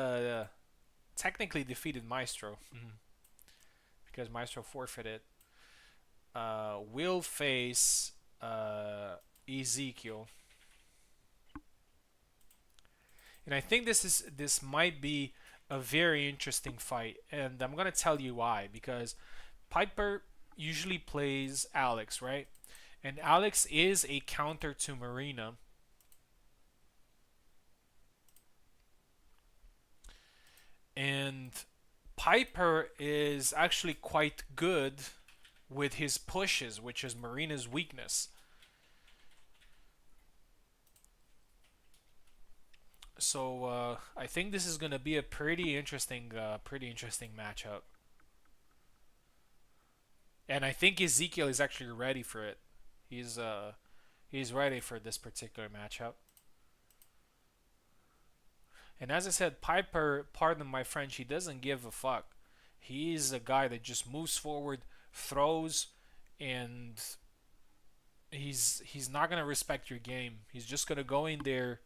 technically defeated Maestro, because Maestro forfeited, will face Ezekiel. And I think this might be a very interesting fight, and I'm gonna tell you why. Because Piper usually plays Alex, right? And Alex is a counter to Marina. And Piper is actually quite good with his pushes, which is Marina's weakness. So I think this is going to be a pretty interesting matchup. And I think Ezekiel is actually ready for it. He's ready for this particular matchup. And as I said, Piper, pardon my French, he doesn't give a fuck. He's a guy that just moves forward, throws, and he's not gonna respect your game. He's just gonna go in there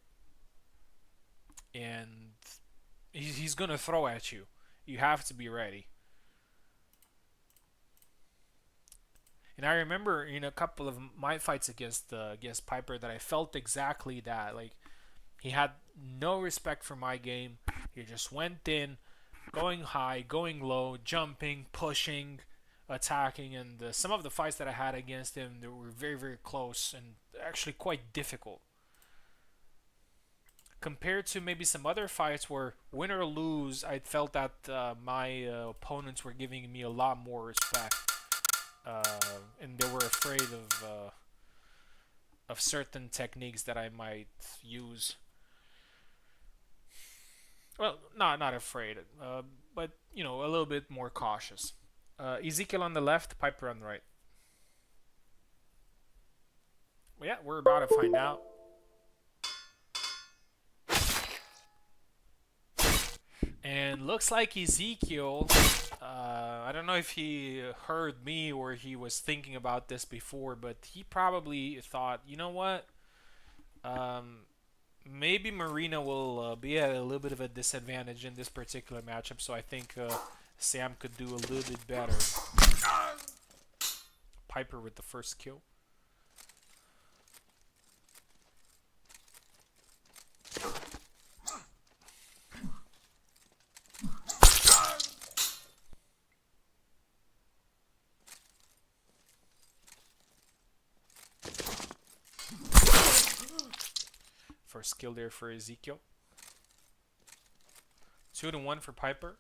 and he's gonna throw at you. You have to be ready. And I remember in a couple of my fights against Piper that I felt exactly that. Like, he had no respect for my game. He just went in, going high, going low, jumping, pushing, attacking, and some of the fights that I had against him, they were very, very close and actually quite difficult. Compared to maybe some other fights where win or lose, I felt that my opponents were giving me a lot more respect, and they were afraid of certain techniques that I might use. Well, not afraid, but you know, a little bit more cautious. Ezekiel on the left, Piper on the right. Well, yeah, we're about to find out. And looks like Ezekiel, I don't know if he heard me or he was thinking about this before, but he probably thought, you know what? Maybe Marina will be at a little bit of a disadvantage in this particular matchup, so I think Sam could do a little bit better. Piper with the first kill. First kill there for Ezekiel. 2-1 for Piper.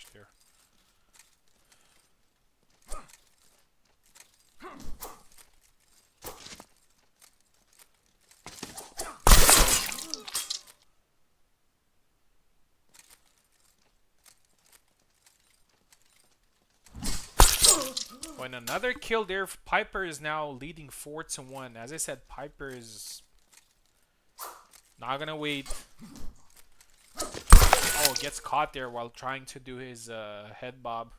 dash there. When another kill there, Piper is now leading 4-1. As I said, Piper is not gonna wait. Oh, gets caught there while trying to do his head bob.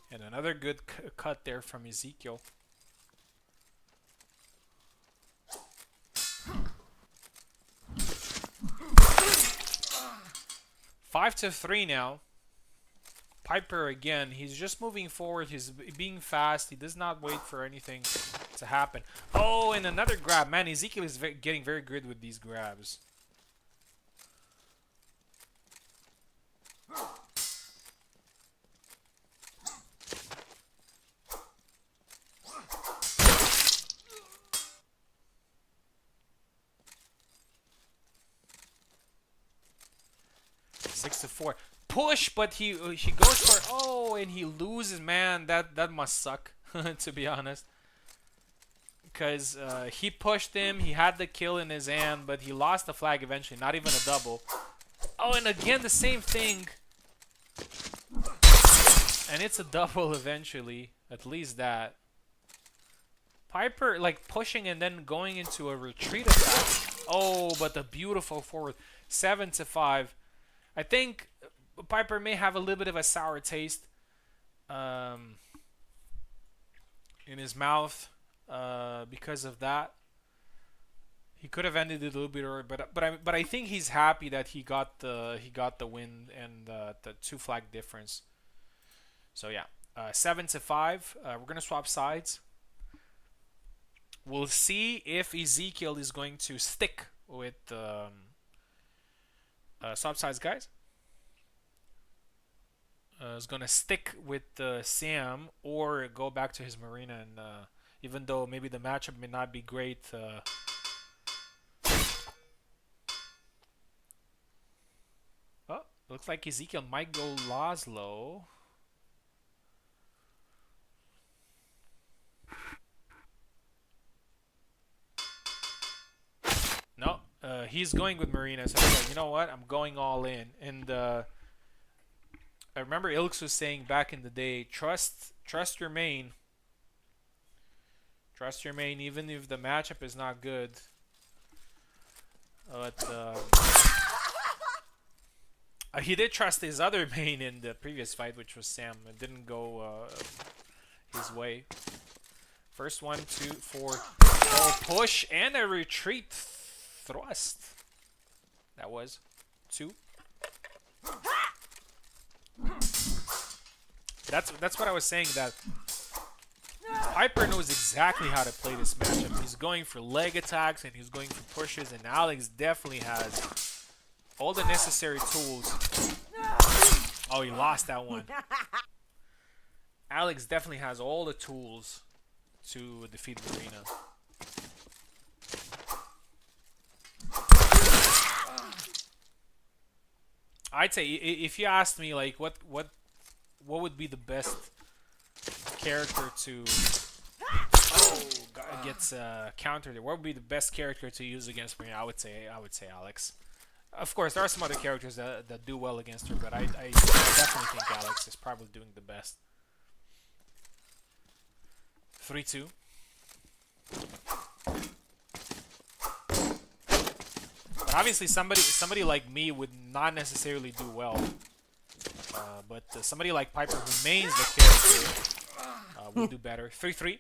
And another good cut there from Ezekiel. 5-3 now. Piper again. He's just moving forward. He's being fast. He does not wait for anything to happen. Oh, and another grab. Man, Ezekiel is getting very good with these grabs. Six to 4. Push, but he goes for and he loses. Man, that must suck to be honest, because he pushed him. He had the kill in his hand, but he lost the flag eventually. Not even a double. Oh, and again the same thing, and it's a double eventually. At least that. Piper like pushing and then going into a retreat attack. Oh, but the beautiful forward. 7-5. I think Piper may have a little bit of a sour taste in his mouth because of that. He could have ended it a little bit earlier, but I think he's happy that he got the win and the 2 flag difference. So yeah, 7-5. We're gonna swap sides. We'll see if Ezekiel is going to stick with swap sides, guys. Is gonna stick with Sam or go back to his Marina, and even though maybe the matchup may not be great, oh, looks like Ezekiel might go Laszlo. No, he's going with Marina, so he's like, you know what, I'm going all in. And I remember Ilks was saying back in the day, trust your main. Trust your main even if the matchup is not good. But he did trust his other main in the previous fight, which was Sam. It didn't go his way. First 1, 2, 4. Oh, push and a retreat thrust. That was 2. That's what I was saying, that Piper knows exactly how to play this matchup. He's going for leg attacks and he's going for pushes, and Alex definitely has all the necessary tools. Oh, he lost that one. Alex definitely has all the tools to defeat Marina. I'd say, if you asked me like what would be the best character to gets countered, what would be the best character to use against Marina? I would say Alex. Of course, there are some other characters that do well against her, but I definitely think Alex is probably doing the best. 3-2. But obviously, somebody like me would not necessarily do well. But somebody like Piper, who mains the character, will do better. 3-3.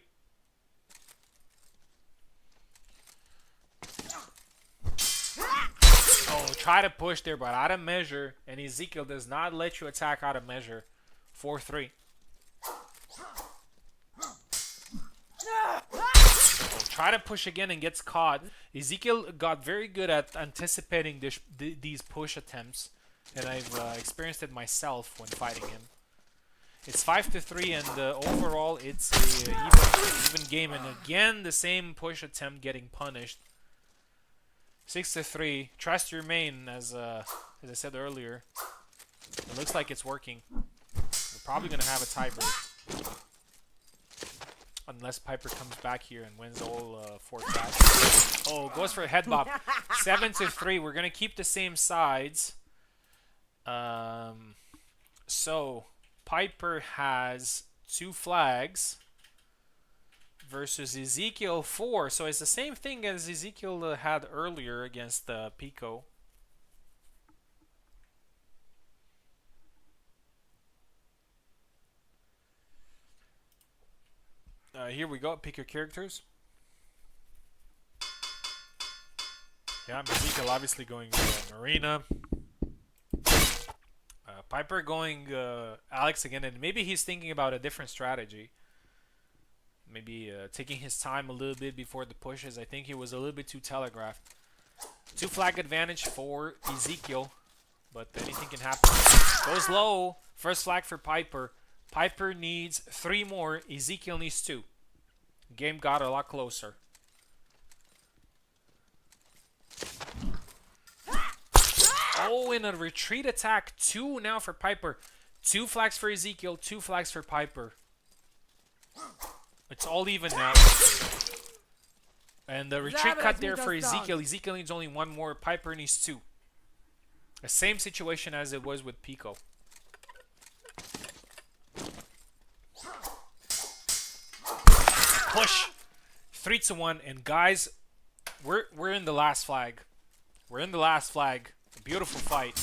Oh, try to push there, but out of measure. And Ezekiel does not let you attack out of measure. 4-3. Try to push again and gets caught. Ezekiel got very good at anticipating these push attempts, and I've experienced it myself when fighting him. It's 5-3, and overall it's a even game. And again, the same push attempt getting punished. 6-3. Trust your main, as I said earlier. It looks like it's working. We're probably gonna have a tiebreak. Unless Piper comes back here and wins all 4 tracks. Oh, goes for a head bob. 7-3. We're gonna keep the same sides. So Piper has 2 flags versus Ezekiel 4. So it's the same thing as Ezekiel had earlier against Pico. Here we go. Pick your characters. Yeah, Ezekiel obviously going Marina. Piper going Alex again, and maybe he's thinking about a different strategy. Maybe taking his time a little bit before the pushes. I think he was a little bit too telegraphed. 2 flag advantage for Ezekiel, but anything can happen. Goes low. First flag for Piper. Piper needs 3 more. Ezekiel needs 2. Game got a lot closer. Oh, in a retreat attack, 2 now for Piper. 2 flags for Ezekiel, 2 flags for Piper. It's all even now. And the retreat cut there for Ezekiel. Ezekiel needs only 1 more. Piper needs 2. The same situation as it was with Pico. Push. 3-1. And guys, we're in the last flag. We're in the last flag. A beautiful fight.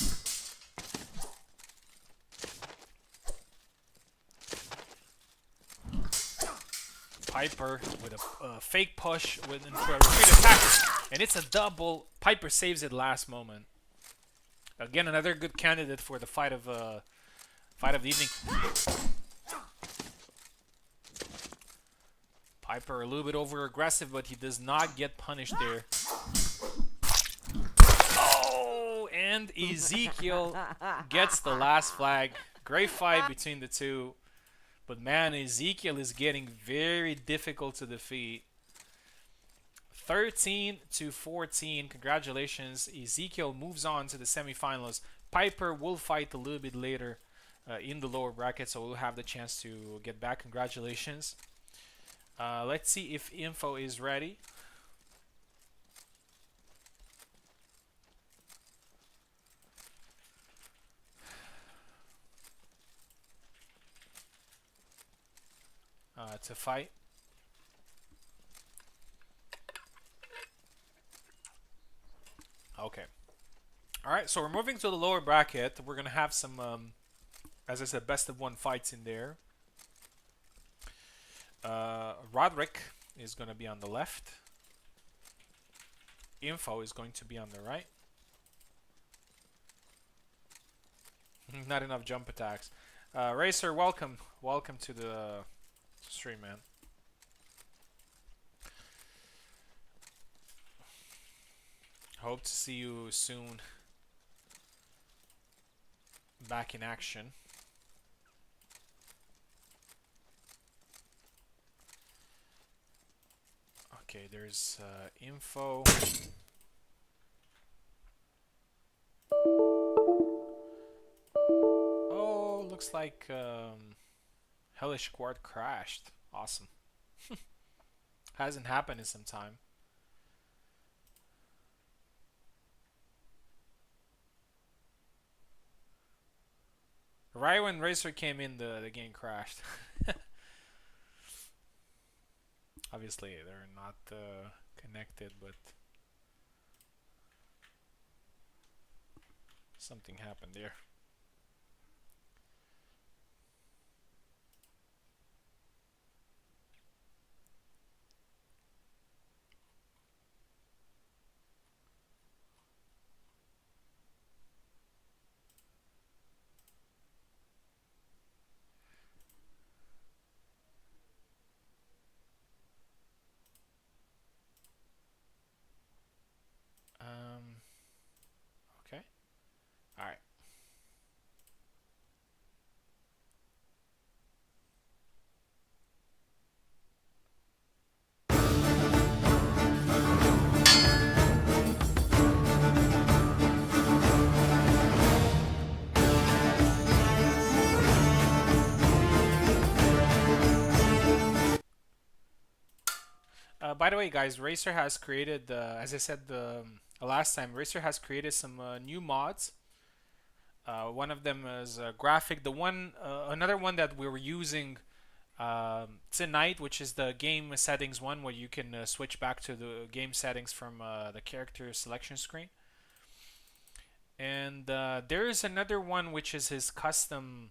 Piper with a fake push into a retreat attack, and it's a double. Piper saves it last moment. Again, another good candidate for the fight of the evening. Piper a little bit over aggressive, but he does not get punished there. Oh, and Ezekiel gets the last flag. Great fight between the two. But man, Ezekiel is getting very difficult to defeat. 13-14. Congratulations. Ezekiel moves on to the semifinals. Piper will fight a little bit later in the lower bracket, so we'll have the chance to get back. Congratulations. Let's see if info is ready. To fight. Okay. Alright, so we're moving to the lower bracket. We're going to have some, as I said, best of 1 fights in there. Roderick is going to be on the left. Info is going to be on the right. Not enough jump attacks. Racer, welcome. Welcome to the stream, man. Hope to see you soon back in action. Okay, there's info. Oh, looks like Hellish Quart crashed. Awesome. Hasn't happened in some time. Right when Racer came in, the game crashed. Obviously, they're not connected, but something happened there. Okay. All right. By the way, guys, Racer has created, as I said last time, Racer has created some new mods. One of them is graphic. Another one that we were using tonight, which is the game settings one, where you can switch back to the game settings from the character selection screen. And there is another one which is his custom.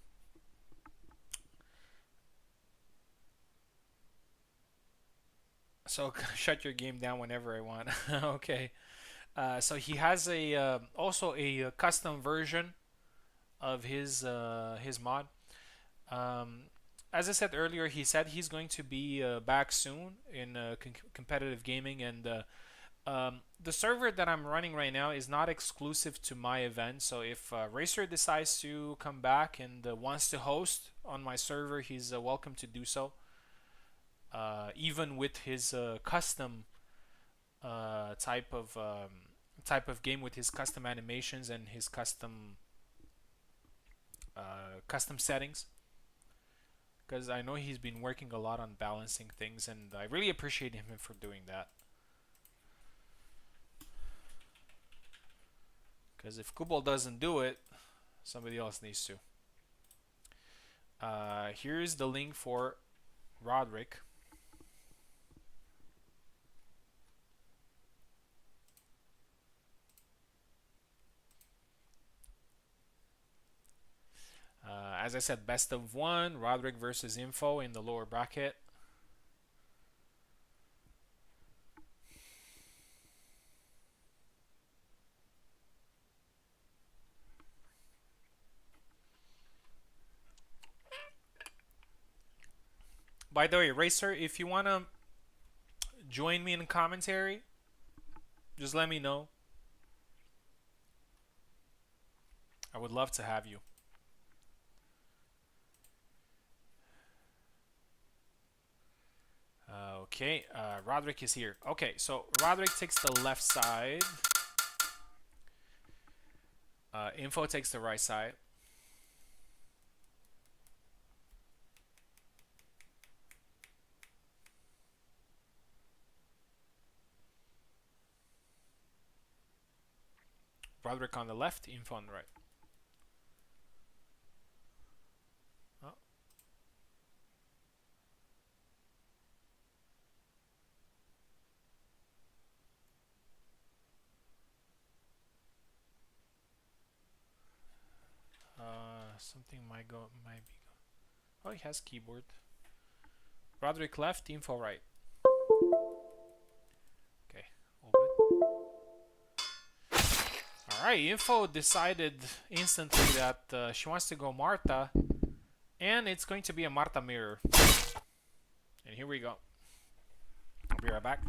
So shut your game down whenever I want. Okay. So he has a also a custom version of his mod. Um, as I said earlier, he said he's going to be back soon in competitive gaming, and the server that I'm running right now is not exclusive to my event. So if Racer decides to come back and wants to host on my server, he's welcome to do so. Even with his custom type of game with his custom animations and his custom settings, because I know he's been working a lot on balancing things, and I really appreciate him for doing that. Because if Kubal doesn't do it, somebody else needs to. Here's the link for Roderick. As I said, best of one, Roderick versus Info in the lower bracket. By the way, Racer, if you want to join me in commentary, just let me know. I would love to have you. Okay, Roderick is here. Okay, so Roderick takes the left side. Info takes the right side. Roderick on the left, Info on the right. Oh. Something might be. Oh, he has keyboard. Roderick left, Info right. Okay, all good. Alright, Info decided instantly that she wants to go Marta, and it's going to be a Marta mirror. And here we go. I'll be right back.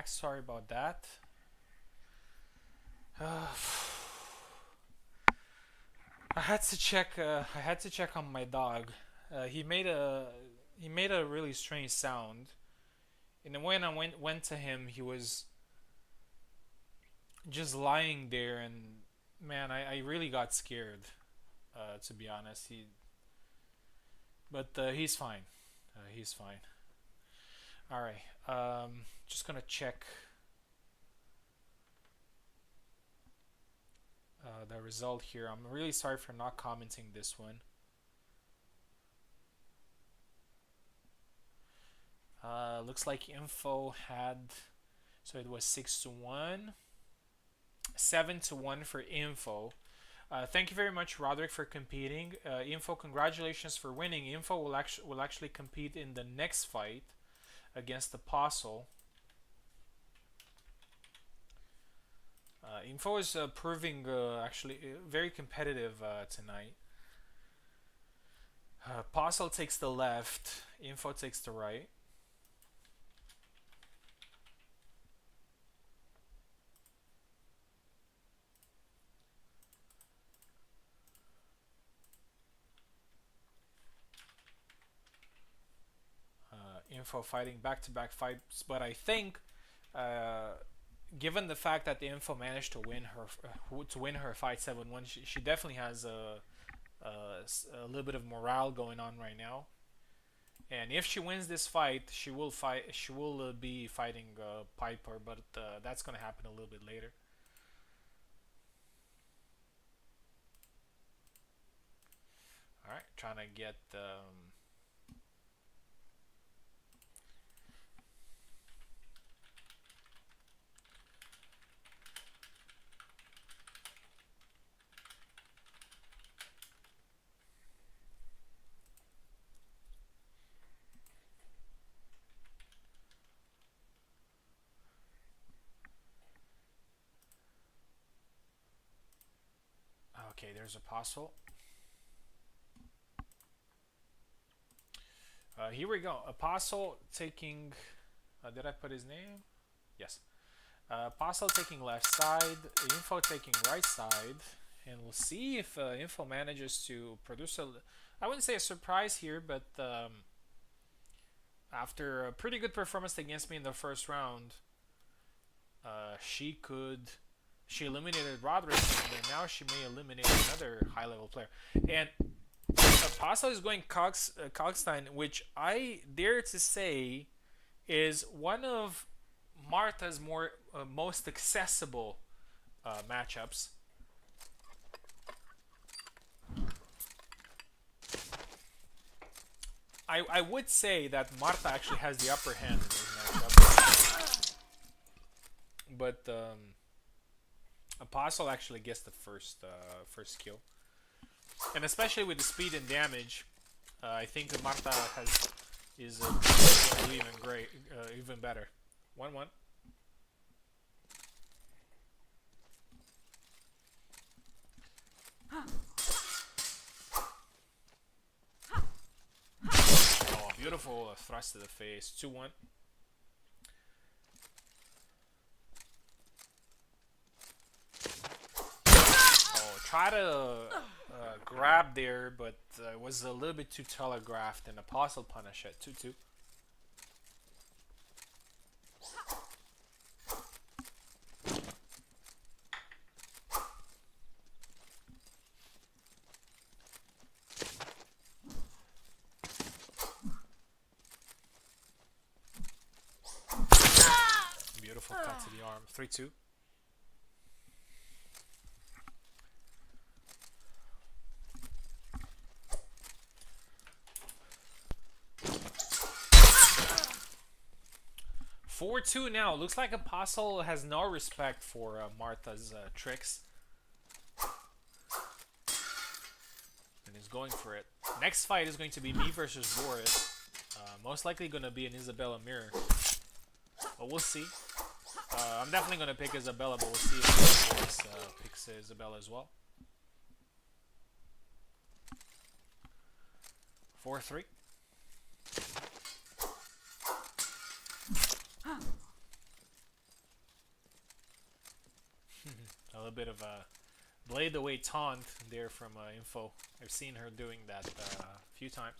back. Sorry about that. Uh, I had to check. I had to check on my dog. He made a really strange sound, and then when I went to him, he was just lying there, and man, I really got scared. To be honest, but he's fine. He's fine. All right. Just gonna check the result here. I'm really sorry for not commenting this one. Looks like info had, so it was 6-1, 7-1 for info. Thank you very much, Roderick, for competing. Info, congratulations for winning. Info will actually compete in the next fight against Apostle. Info is proving actually very competitive tonight. Apostle takes the left, Info takes the right. Info fighting back-to-back fights, but I think given the fact that the Info managed to win her fight 7-1, she definitely has a little bit of morale going on right now. And if she wins this fight, she will be fighting Piper, but that's gonna happen a little bit later. All right, trying to get. Okay, there's Apostle. Here we go. Apostle taking. Did I put his name? Yes. Apostle taking left side. Info taking right side. And we'll see if Info manages to produce a. I wouldn't say a surprise here, but after a pretty good performance against me in the first round, she eliminated Roderick, and now she may eliminate another high-level player. And Apostle is going Kalkstein, which I dare to say is one of Marta's most accessible matchups. I would say that Marta actually has the upper hand in this matchup, but Apostle actually gets the first kill, and especially with the speed and damage, I think that Marta is even better. 1-1. Oh, beautiful thrust to the face. 2-1. Oh, try to grab there, but it was a little bit too telegraphed, and Apostle punish it. 2-2. Beautiful cut to the arm. 3-2. Now. Looks like Apostle has no respect for Marta's tricks. And is going for it. Next fight is going to be me versus Boris. Most likely going to be an Isabella mirror. But we'll see. I'm definitely going to pick Isabella, but we'll see if Boris picks Isabella as well. 4-3. little bit of a blade away taunt there from Info. I've seen her doing that a few times.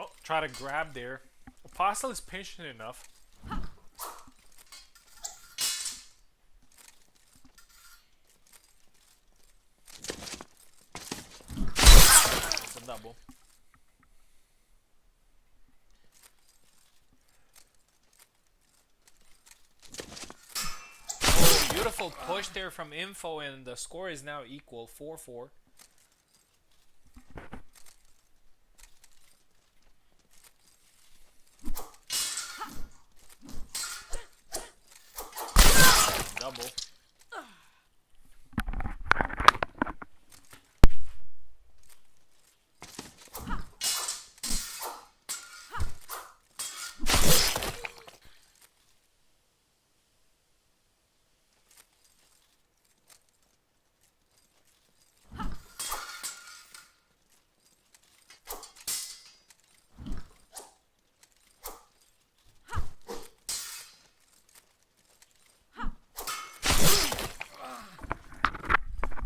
Oh, try to grab there. Apostle is patient enough. It's a double. Oh, beautiful push there from Info, and the score is now equal 4-4. Double.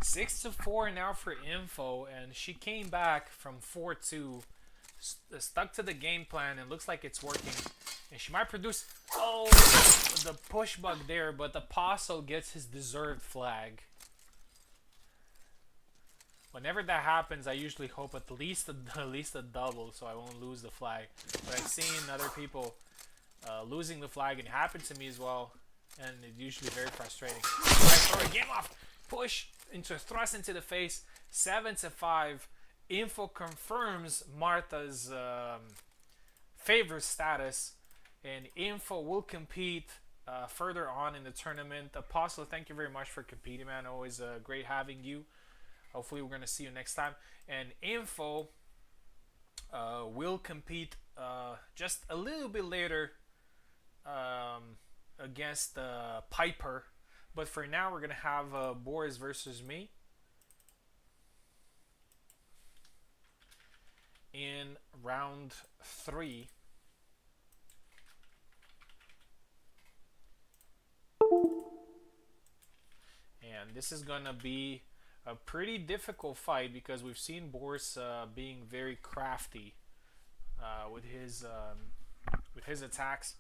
6-4 now for Info, and she came back from 4-2, stuck to the game plan, and looks like it's working. And she might produce, oh, the push bug there, but Apostle gets his deserved flag. Whenever that happens, I usually hope at least a double, so I won't lose the flag. But I've seen other people losing the flag, and it happened to me as well, and it's usually very frustrating. Alright, sorry, game off. Push into thrust into the face. 7-5. Info confirms Martha's favor status, and Info will compete further on in the tournament. Apostle, thank you very much for competing, man. Always great having you. Hopefully we're going to see you next time. And Info will compete just a little bit later against Piper. But for now, we're going to have Boris versus me in round 3. And this is going to be a pretty difficult fight because we've seen Boris being very crafty with his attacks.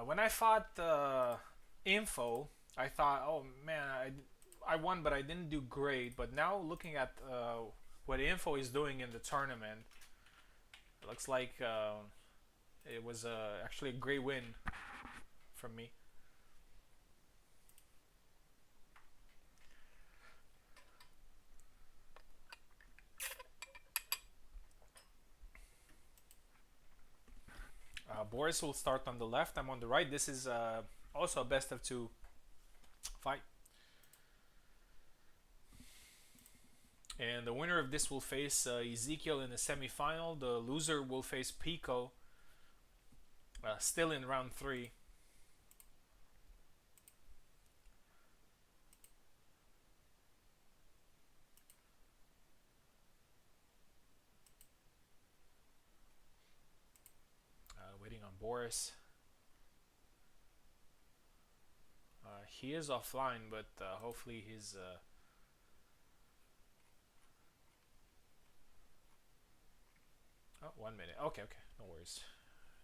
When I fought Info, I thought, oh man, I won, but I didn't do great. But now looking at what Info is doing in the tournament, it looks like it was actually a great win from me. Boris will start on the left. I'm on the right. This is also a best of 2 fight. And the winner of this will face Ezekiel in the semi-final. The loser will face Pico, still in round 3. Waiting on Boris. He is offline, but hopefully he's... Oh, 1 minute. Okay, no worries.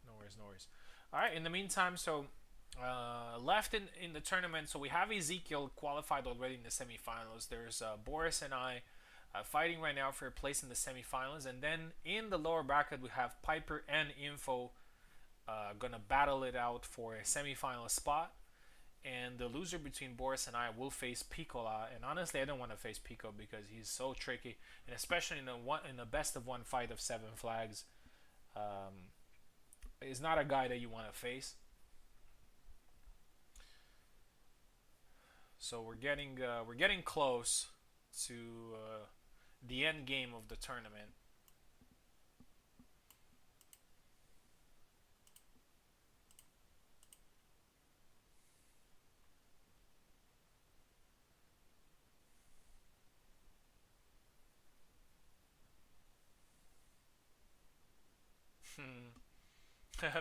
No worries. Alright, in the meantime, so left in the tournament, so we have Ezekiel qualified already in the semifinals. There's Boris and I fighting right now for a place in the semifinals. And then in the lower bracket, we have Piper and Info gonna battle it out for a semifinal spot. And the loser between Boris and I will face Piccola. And honestly, I don't want to face Pico because he's so tricky, and especially in a best of 1 fight of 7 flags, is not a guy that you want to face. So we're getting close to the end game of the tournament.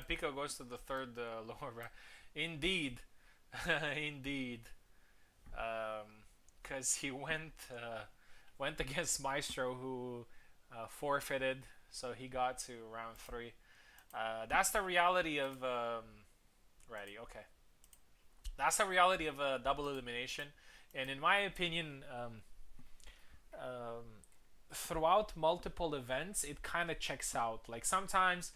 Pico goes to the third lower round. Indeed, indeed, because he went against Maestro, who forfeited, so he got to round three. That's the reality of ready. Okay, that's the reality of a double elimination, and in my opinion, um, throughout multiple events, it kind of checks out. Like sometimes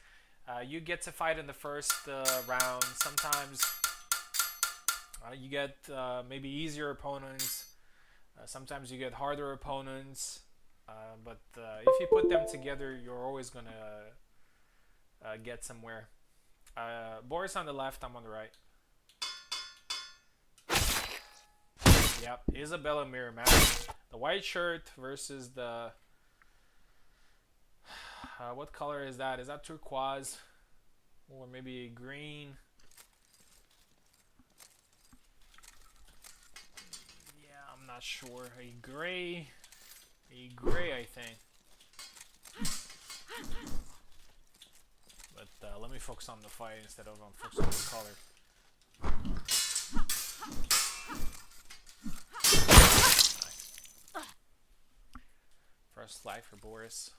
you get to fight in the first round. Sometimes you get maybe easier opponents. Sometimes you get harder opponents. But if you put them together, you're always gonna get somewhere. Boris on the left, I'm on the right. Yep, Isabella mirror match. The white shirt versus the what color is that? Is that turquoise or maybe green? Yeah, I'm not sure. A gray, I think. But let me focus on the fight instead of focus on the color. Nice. First flag for Boris.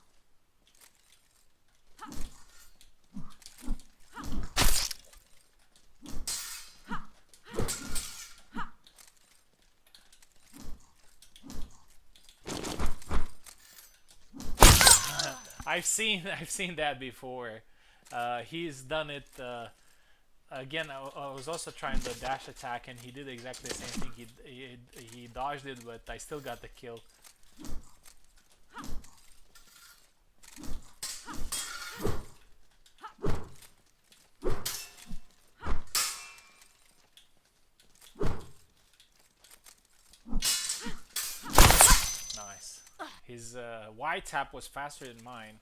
I've seen that before. He's done it again. I was also trying the dash attack, and he did exactly the same thing. He dodged it, but I still got the kill. Nice. His Y tap was faster than mine.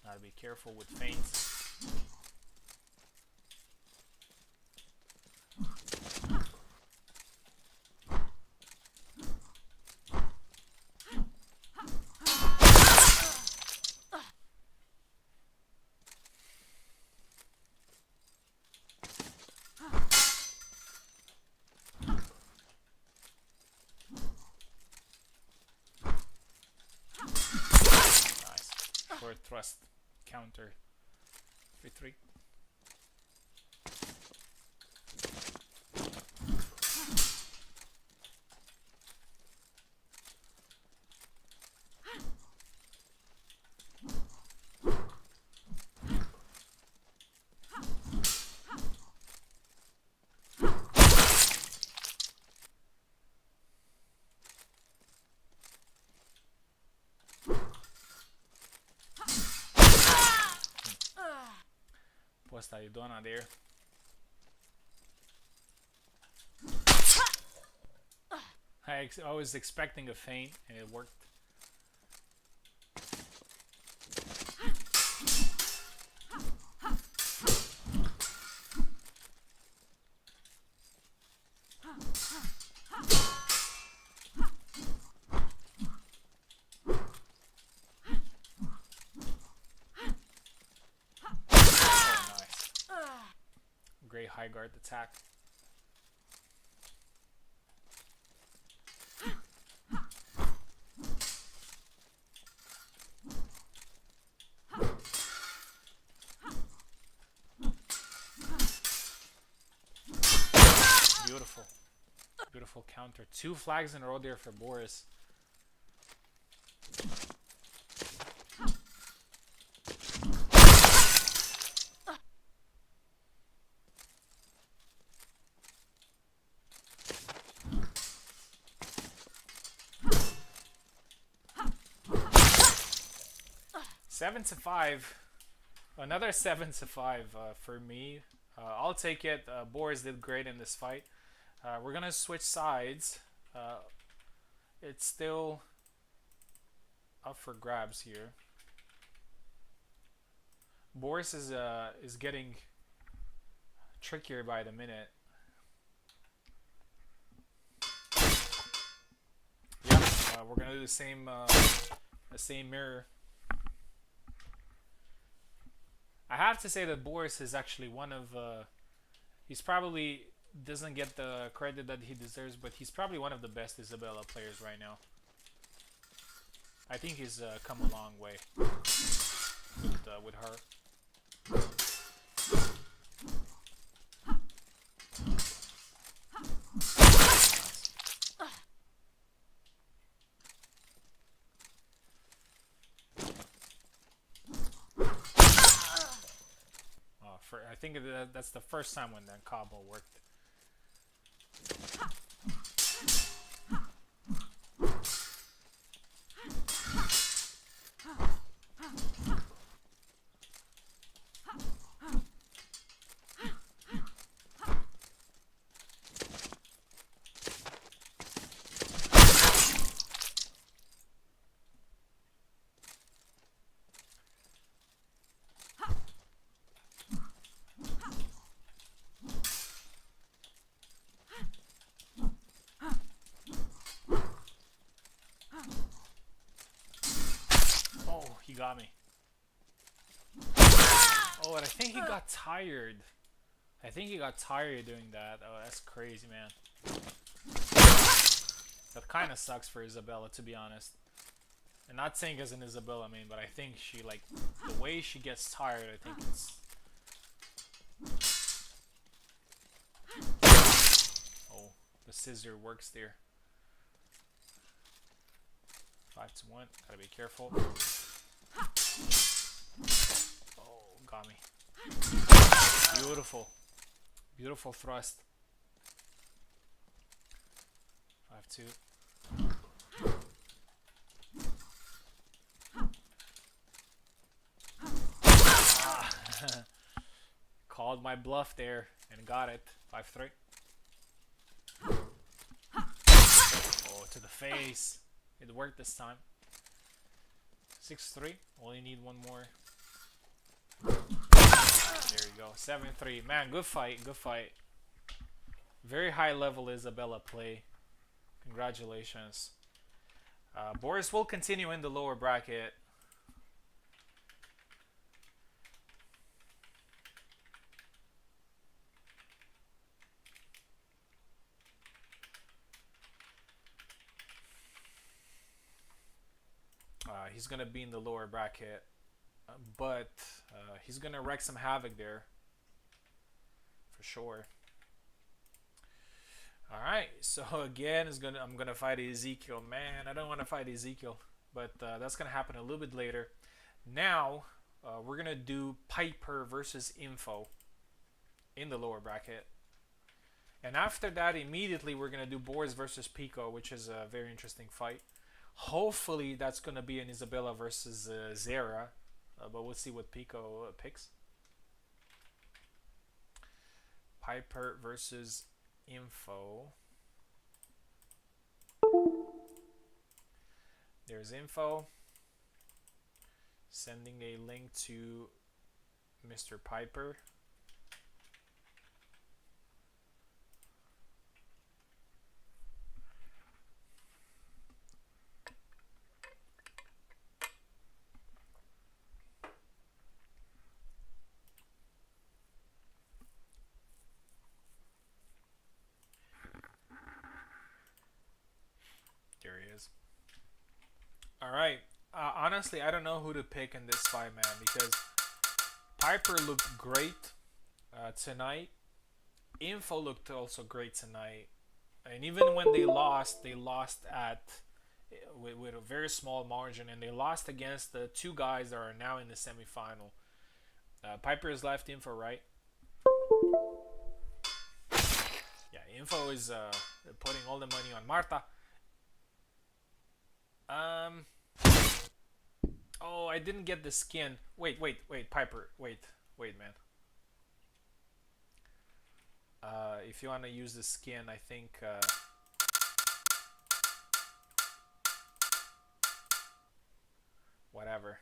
Gotta be careful with feints. Short thrust counter 3-3. What's that you doing out there? I was expecting a feint and it worked. Great high guard attack. Beautiful. Beautiful counter. 2 flags in a row there for Boris. 7-5. Another 7-5 for me. I'll take it. Boris did great in this fight. We're gonna switch sides. It's still up for grabs here. Boris is getting trickier by the minute. Yeah, we're gonna do the same mirror. I have to say that Boris is actually one of he's probably doesn't get the credit that he deserves, but he's probably one of the best Isabella players right now. I think he's come a long way with her. I think that's the first time when that combo worked. He got me. Oh, and I think he got tired. I think he got tired doing that. Oh, that's crazy, man. That kind of sucks for Isabella, to be honest. And not saying as an Isabella main, but I think she, like, the way she gets tired, I think it's... Oh, the scissor works there. 5-1. Gotta be careful. Oh, got me. Beautiful. Beautiful thrust. 5-2. Ah. Called my bluff there and got it. 5-3. Oh, to the face. It worked this time. 6-3. Only need one more. There you go. 7-3. Man, good fight. Good fight. Very high level Isabella play. Congratulations. Boris will continue in the lower bracket. He's going to be in the lower bracket, but he's going to wreak some havoc there for sure. All right, so again, I'm going to fight Ezekiel. Man, I don't want to fight Ezekiel, but that's going to happen a little bit later. Now, we're going to do Piper versus Info in the lower bracket. And after that, immediately, we're going to do Boris versus Pico, which is a very interesting fight. Hopefully that's going to be an Isabella versus Zera, but we'll see what Pico picks. Piper versus Info. There's Info. Sending a link to Mr. Piper. There he is. Alright. Honestly, I don't know who to pick in this fight, man, because Piper looked great tonight. Info looked also great tonight. And even when they lost at with a very small margin, and they lost against the two guys that are now in the semifinal. Piper is left, Info right. Yeah, Info is putting all the money on Marta. Oh, I didn't get the skin. Wait, wait, wait, Piper. Wait, wait, man. If you want to use the skin, I think. Whatever.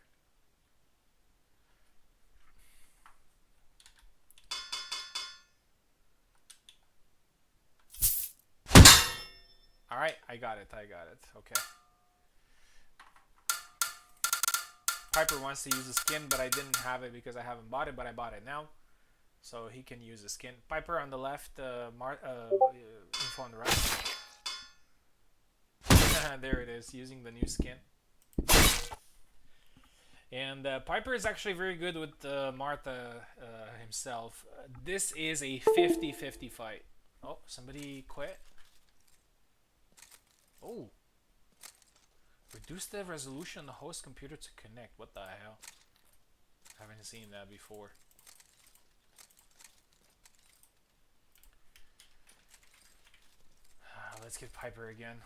All right, I got it. I got it. Okay. Piper wants to use the skin, but I didn't have it because I haven't bought it. But I bought it now, so he can use the skin. Piper on the left, info on the right. There it is, using the new skin. And Piper is actually very good with Martha himself. This is a 50-50 fight. Oh, somebody quit. Oh. Reduce the resolution on the host computer to connect. What the hell? I haven't seen that before. Let's get Piper again.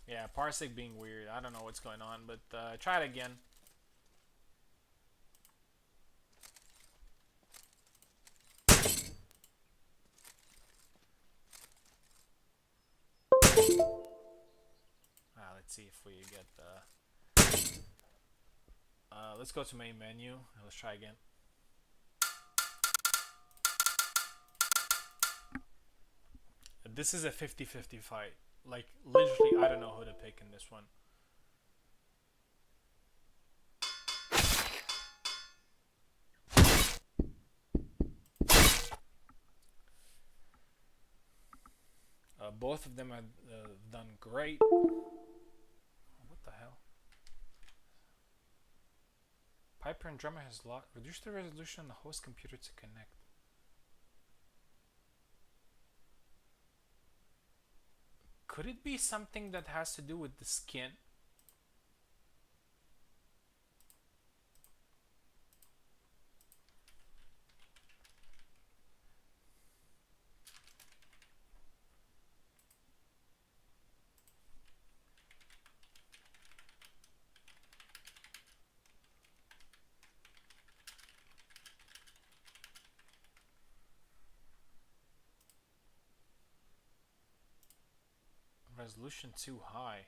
Yeah, Parsec being weird. I don't know what's going on, but try it again. Let's see if we get the... let's go to main menu. Let's try again. This is a 50-50 fight. Like, literally, I don't know who to pick in this one. Both of them have done great. What the hell? Piper and Drummer has reduced the resolution on the host computer to connect. Could it be something that has to do with the skin? Resolution too high.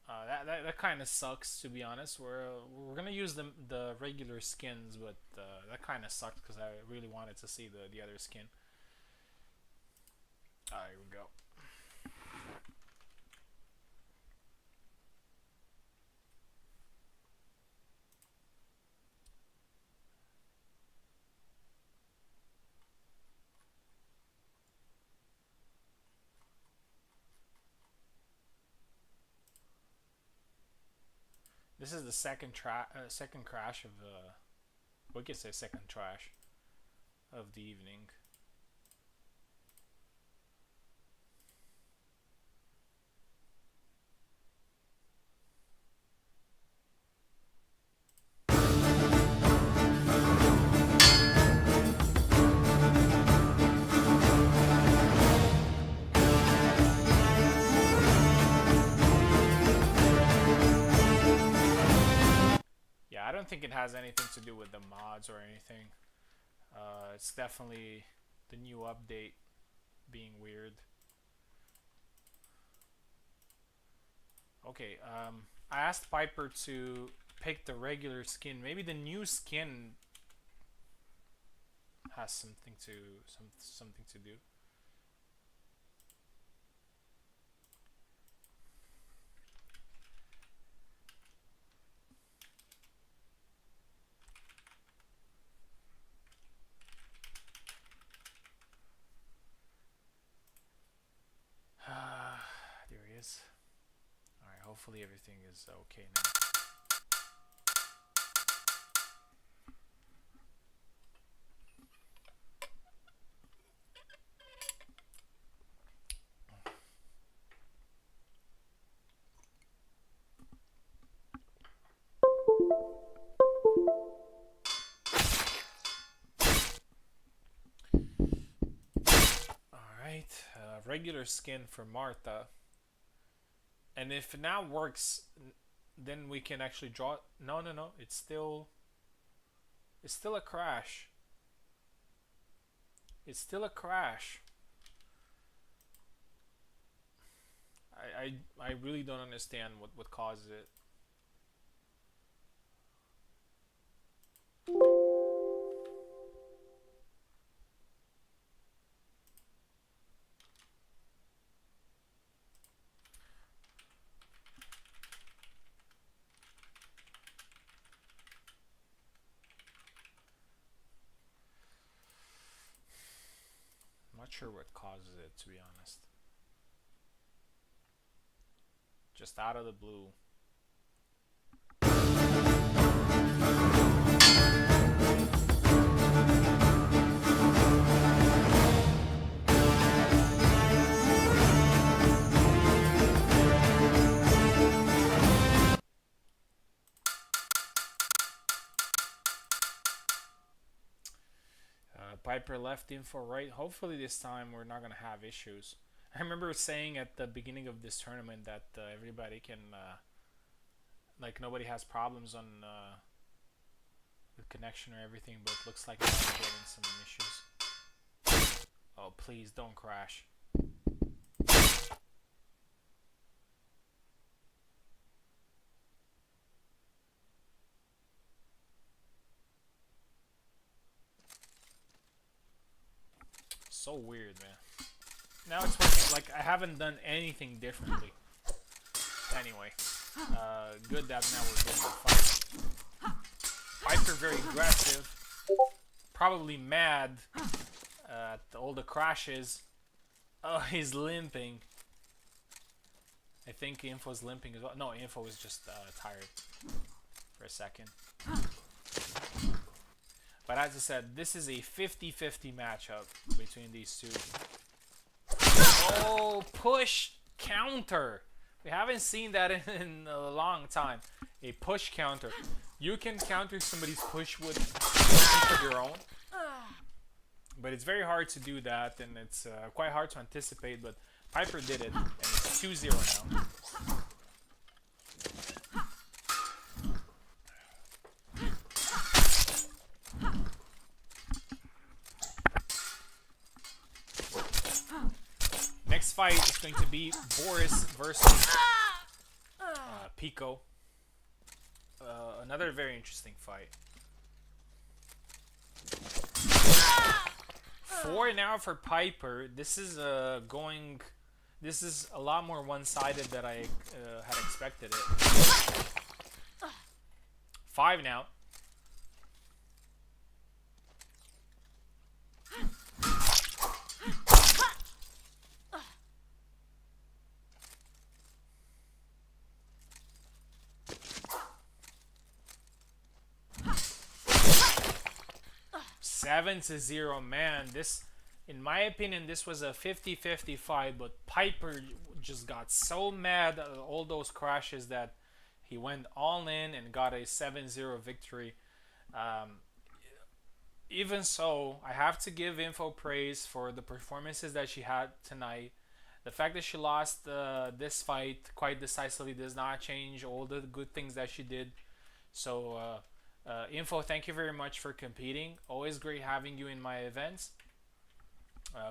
That kind of sucks, to be honest. We're gonna use the regular skins, but that kind of sucked because I really wanted to see the other skin. Here we go. This is the second crash of we could say second trash of the evening. I don't think it has anything to do with the mods or anything. It's definitely the new update being weird. Okay, I asked Piper to pick the regular skin. Maybe the new skin has something to do. There he is. Alright, hopefully everything is okay now. Alright, regular skin for Martha. And if it now works, then we can actually draw. No, no, no. It's still a crash. It's still a crash. I really don't understand what causes it. I'm not sure what causes it, to be honest. Just out of the blue. Piper left info right. Hopefully this time we're not going to have issues. I remember saying at the beginning of this tournament that everybody can, like nobody has problems on with connection or everything, but it looks like I'm getting some issues. Oh, please don't crash. So weird, man. Now it's working. Like I haven't done anything differently. Anyway, good that now we're getting the fight. Piper very aggressive, probably mad at all the crashes. Oh, he's limping. I think Info's limping as well. No, Info is just tired for a second. But as I said, this is a 50-50 matchup between these two. Oh, push counter. We haven't seen that in a long time. A push counter. You can counter somebody's push with of your own. But it's very hard to do that, and it's quite hard to anticipate, but Piper did it, and it's 2-0 now. Next fight is going to be Boris versus Pico. Another very interesting fight. 4 now for Piper. This is This is a lot more one-sided than I had expected it. 5 now. Seven to 0, man. This, in my opinion, this was a 50-50 fight, but Piper just got so mad at all those crashes that he went all in and got a 7-0 victory. Even so, I have to give Info praise for the performances that she had tonight. The fact that she lost this fight quite decisively does not change all the good things that she did. So, Info, thank you very much for competing. Always great having you in my events.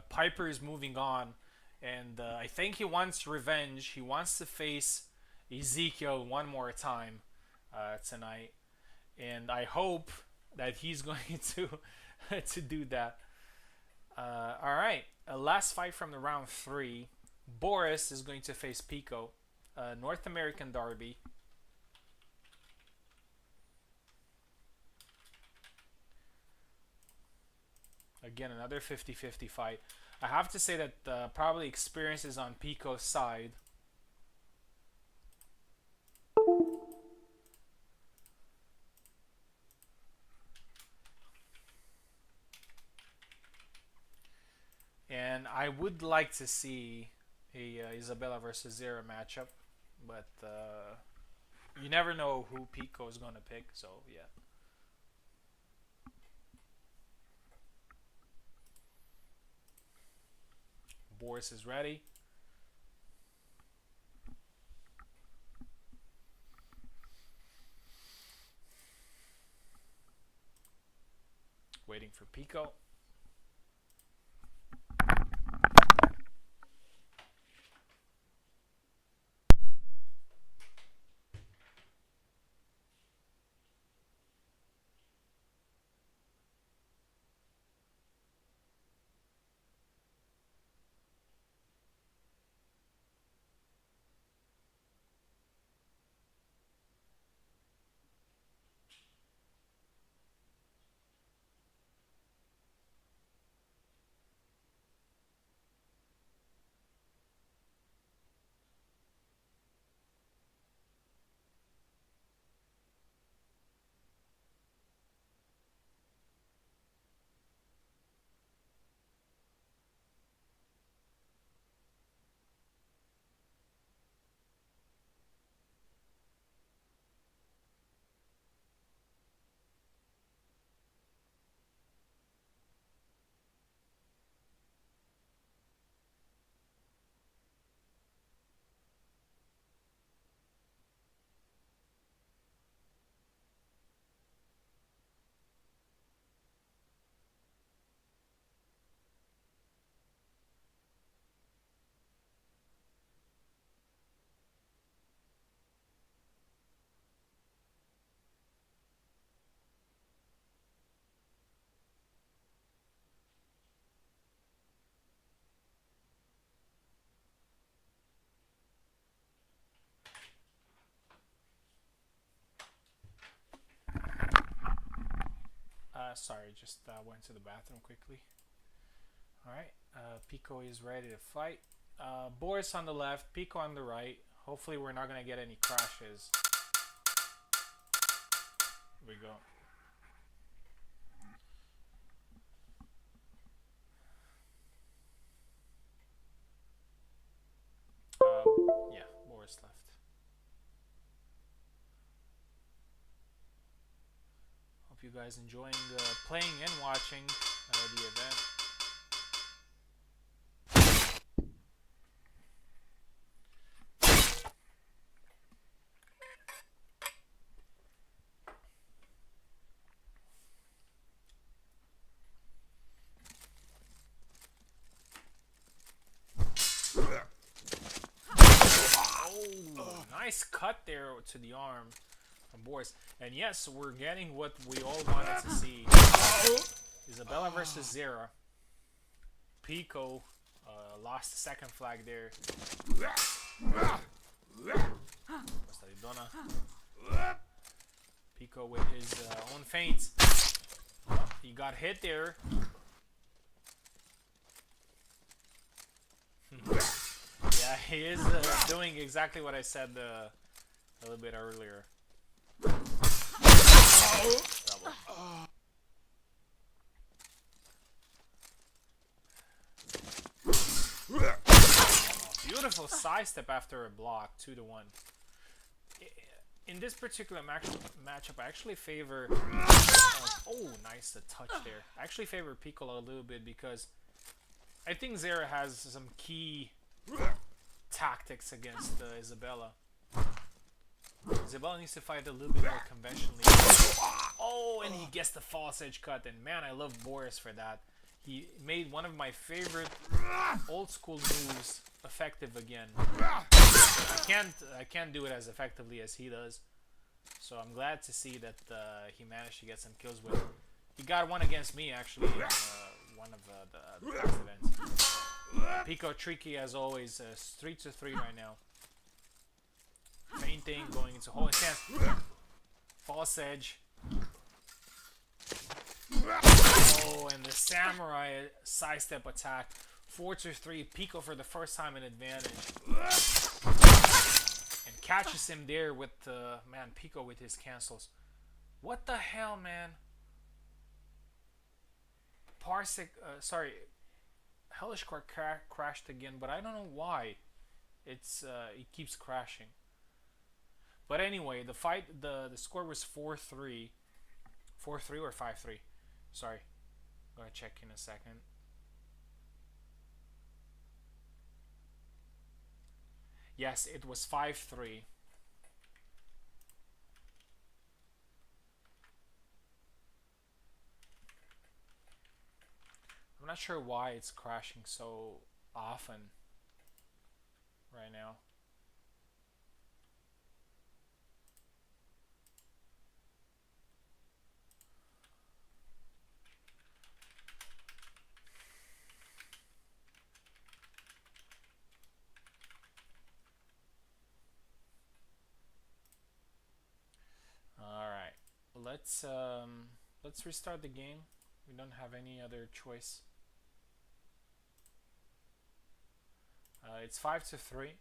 Piper is moving on, and I think he wants revenge. He wants to face Ezekiel one more time tonight, and I hope that he's going to do that. All right, last fight from the round 3. Boris is going to face Pico, North American Derby. Again, another 50-50 fight. I have to say that probably experience is on Pico's side. And I would like to see a Isabella versus Zera matchup, but you never know who Pico is going to pick, so yeah. Boris Boris is ready. Waiting for Pico. Sorry, just went to the bathroom quickly. Alright, Pico is ready to fight. Boris on the left, Pico on the right. Hopefully we're not going to get any crashes. Here we go. Yeah, Boris left. Hope you guys enjoying playing and watching the event. Oh, nice cut there to the arm from Boris. And yes, we're getting what we all wanted to see. Isabella versus Zera. Pico lost the second flag there. Pico with his own feints. He got hit there. Yeah, he is doing exactly what I said a little bit earlier. Double. Beautiful side step after a block, 2-1. In this particular matchup, I actually favor. Oh, nice touch there. I actually favor Piccolo a little bit because I think Zera has some key tactics against Isabella. Isabella needs to fight a little bit more conventionally. Oh, and he gets the false edge cut, and man, I love Boris for that. He made one of my favorite old school moves effective again. I can't do it as effectively as he does, so I'm glad to see that he managed to get some kills with it. He got one against me actually in one of the past events. Pico tricky as always, 3-3 right now. Feinting, going into holding stance. False edge. Oh, and the samurai sidestep attack. 4-3. Pico for the first time in advantage. And catches him there with man, Pico with his cancels. What the hell, man? Parsec, sorry. Hellish Quart crashed again, but I don't know why. It keeps crashing. But anyway, the fight, the score was 4-3. 4-3 or 5-3. Sorry. I'm gonna check in a second. Yes, it was 5-3. I'm not sure why it's crashing so often right now. All right, let's restart the game. We don't have any other choice. It's 5-3.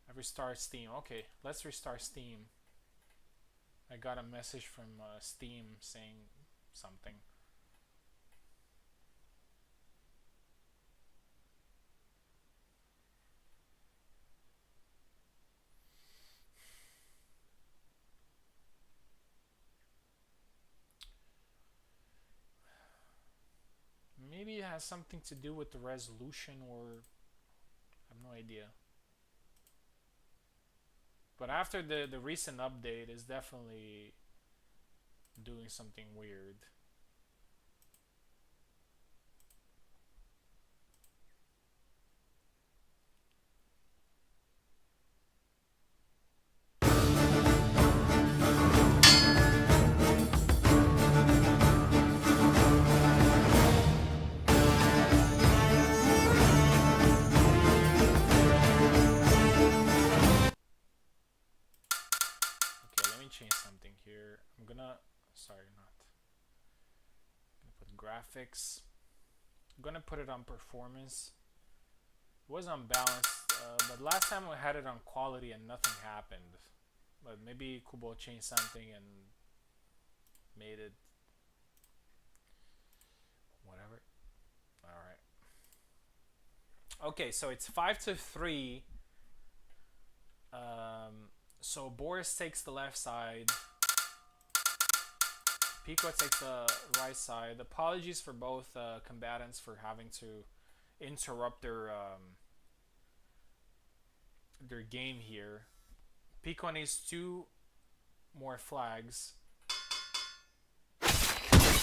I restart Steam. Okay, let's restart Steam. I got a message from Steam saying something. Maybe it has something to do with the resolution, or I have no idea. But after the recent update, is definitely doing something weird. Okay, let me change something here. I'm gonna, sorry, not. I'm gonna put graphics. I'm gonna put it on performance. It was unbalanced, but last time we had it on quality and nothing happened. But maybe Kubo changed something and made it whatever. All right. Okay, so it's 5-3. So Boris takes the left side. Pico takes the right side. Apologies for both combatants for having to interrupt their game here. Pico needs 2 more flags.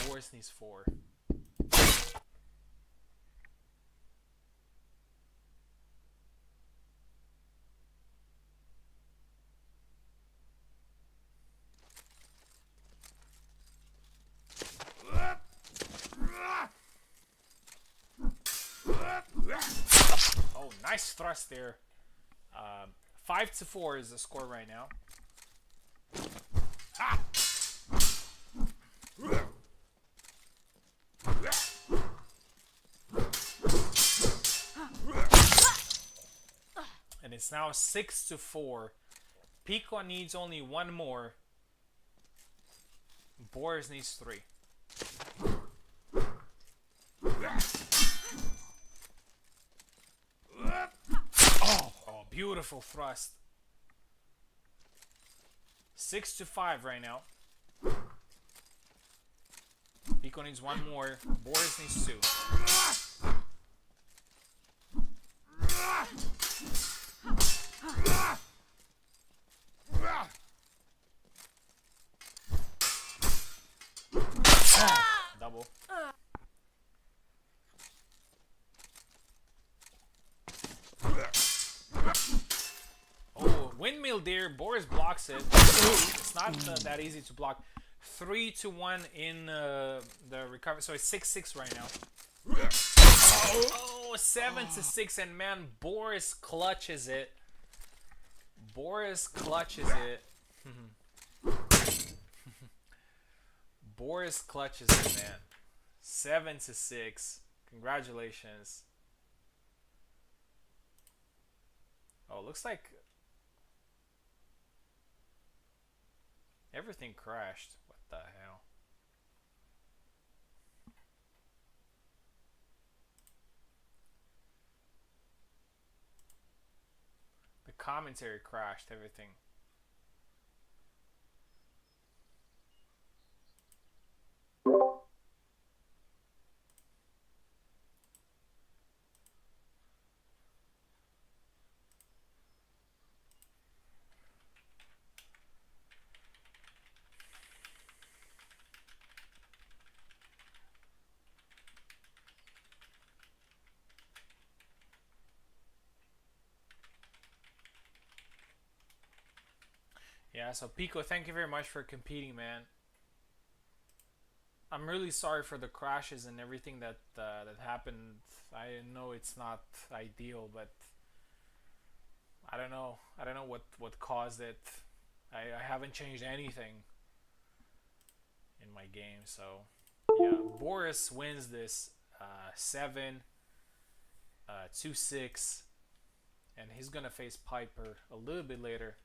Boris needs 4. Oh, nice thrust there. 5-4 is the score right now. Ah! And it's now 6-4. Pico needs only 1 more. Boris needs 3. Oh, beautiful thrust. 6-5 right now. Pico needs 1 more. Boris needs 2. Double. Oh, windmill there. Boris blocks it. It's not that easy to block. 3-1 in the recovery. So it's 6-6 right now. Oh, 7-6, and man, Boris clutches it. Boris clutches it. Boris clutches it, man. 7-6. Congratulations. Oh, looks like everything crashed. What the hell? The commentary crashed everything. Yeah, so Pico, thank you very much for competing, man. I'm really sorry for the crashes and everything that happened. I know it's not ideal, but I don't know. I don't know what caused it. I haven't changed anything in my game, so yeah. Boris wins this 7 2-6, and he's gonna face Piper a little bit later.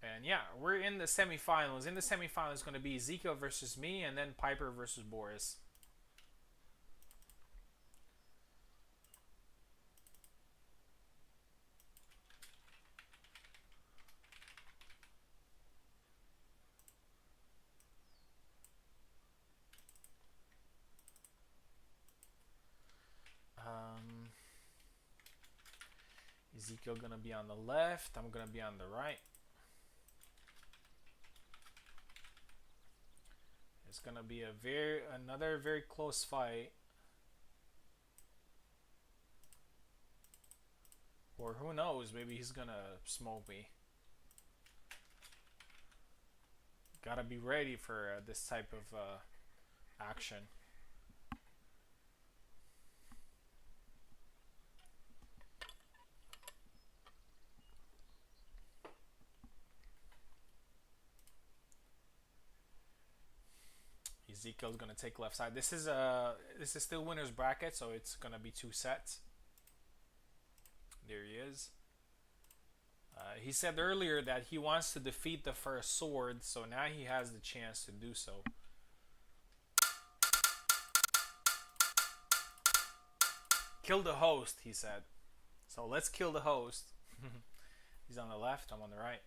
And yeah, we're in the semifinals. In the semifinals, it's going to be Ezekiel versus me, and then Piper versus Boris. Um, Ezekiel going to be on the left. I'm going to be on the right. It's going to be another very close fight. Or who knows, maybe he's going to smoke me. Gotta be ready for this type of action. Ezekiel's gonna take left side. This is still winner's bracket, so it's gonna be 2 sets. There he is. He said earlier that he wants to defeat the first sword, so now he has the chance to do so. Kill the host, he said. So let's kill the host. He's on the left, I'm on the right.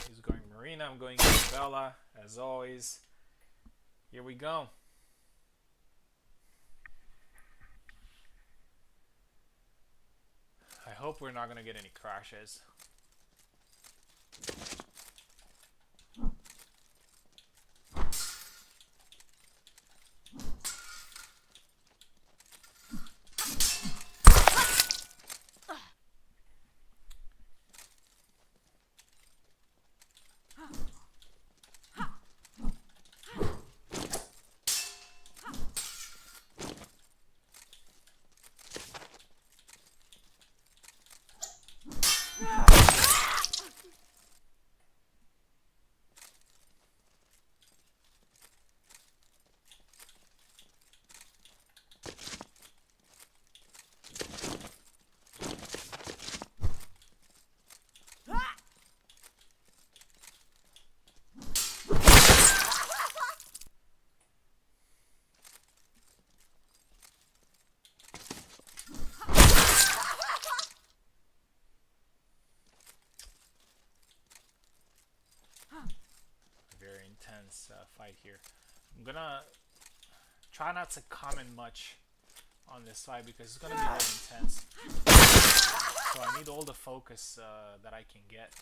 He's going Marina, I'm going Isabella, as always. Here we go. I hope we're not going to get any crashes. Very intense fight here. I'm gonna try not to comment much on this fight because it's gonna be very intense. So I need all the focus that I can get.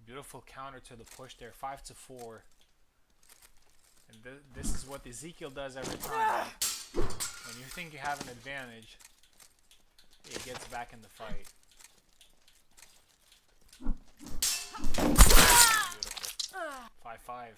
Beautiful counter to the push there, 5-4. And this is what Ezekiel does every time. When When you think you have an advantage, it gets back in the fight. Beautiful. 5-5.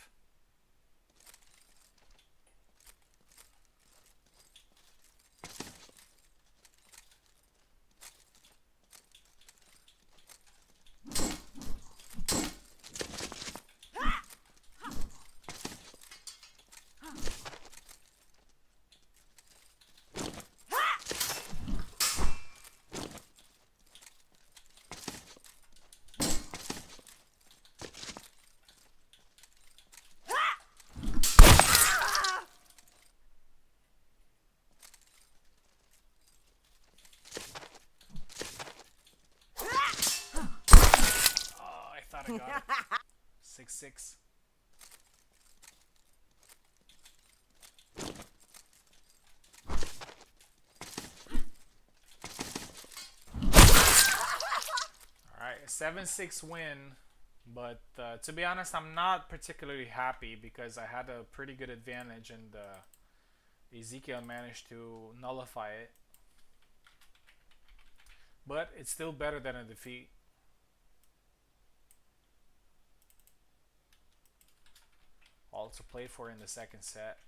I got it. 6-6. Alright, a 7-6 win, but to be honest, I'm not particularly happy because I had a pretty good advantage and Ezekiel managed to nullify it. But it's still better than a defeat. All to play for in the second set.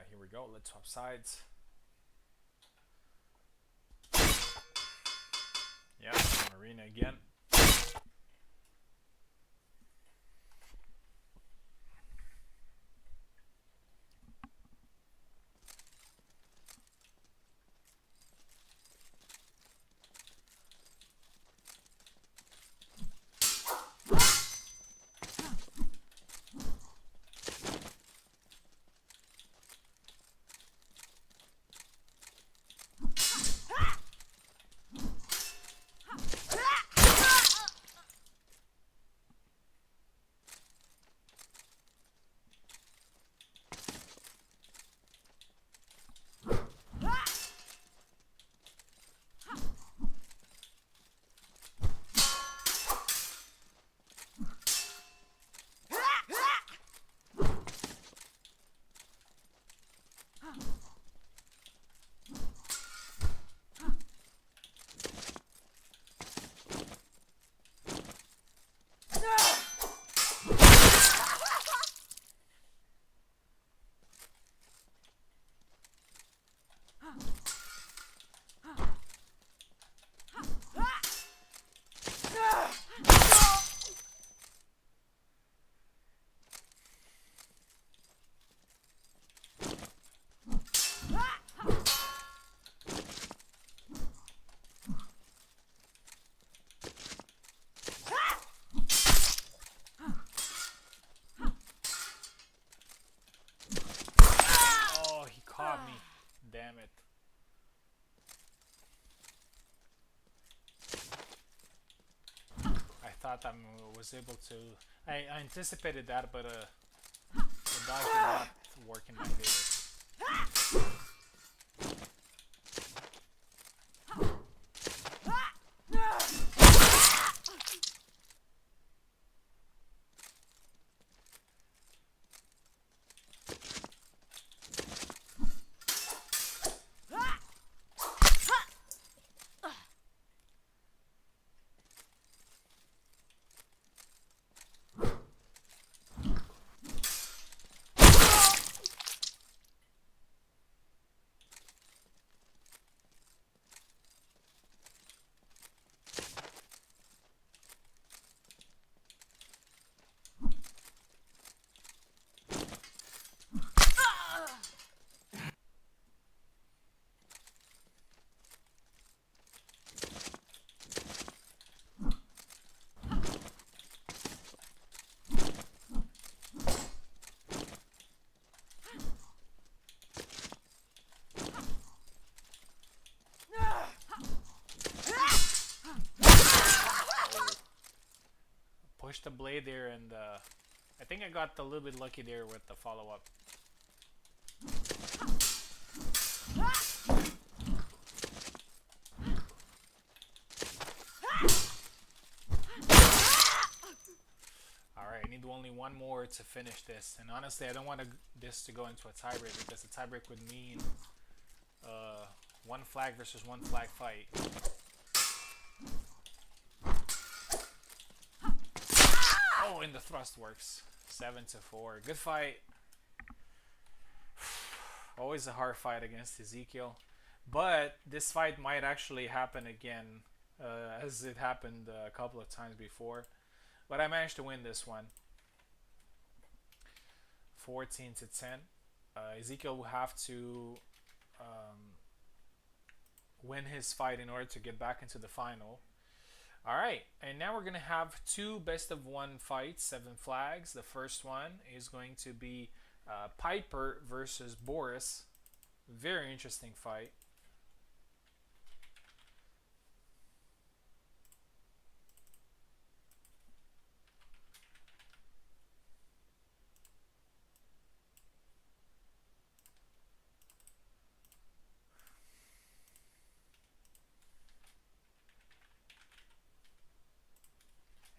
Here we go. Let's swap sides. Yeah, Marina again. Damn it. I thought I was able to... I anticipated that, but the dodge did not work in my favor. Pushed the blade there, and I think I got a little bit lucky there with the follow-up. I need only one more to finish this. And honestly, I don't want this to go into a tiebreak, because a tiebreak would mean one flag versus one flag fight. Oh, and the thrust works. 7-4. Good fight. Always a hard fight against Ezekiel. But this fight might actually happen again, as it happened a couple of times before. But I managed to win this one. 14-10. Ezekiel will have to win his fight in order to get back into the final. Alright, and now we're going to have two best of one fights, 7 flags. The first one is going to be Piper versus Boris. Very interesting fight.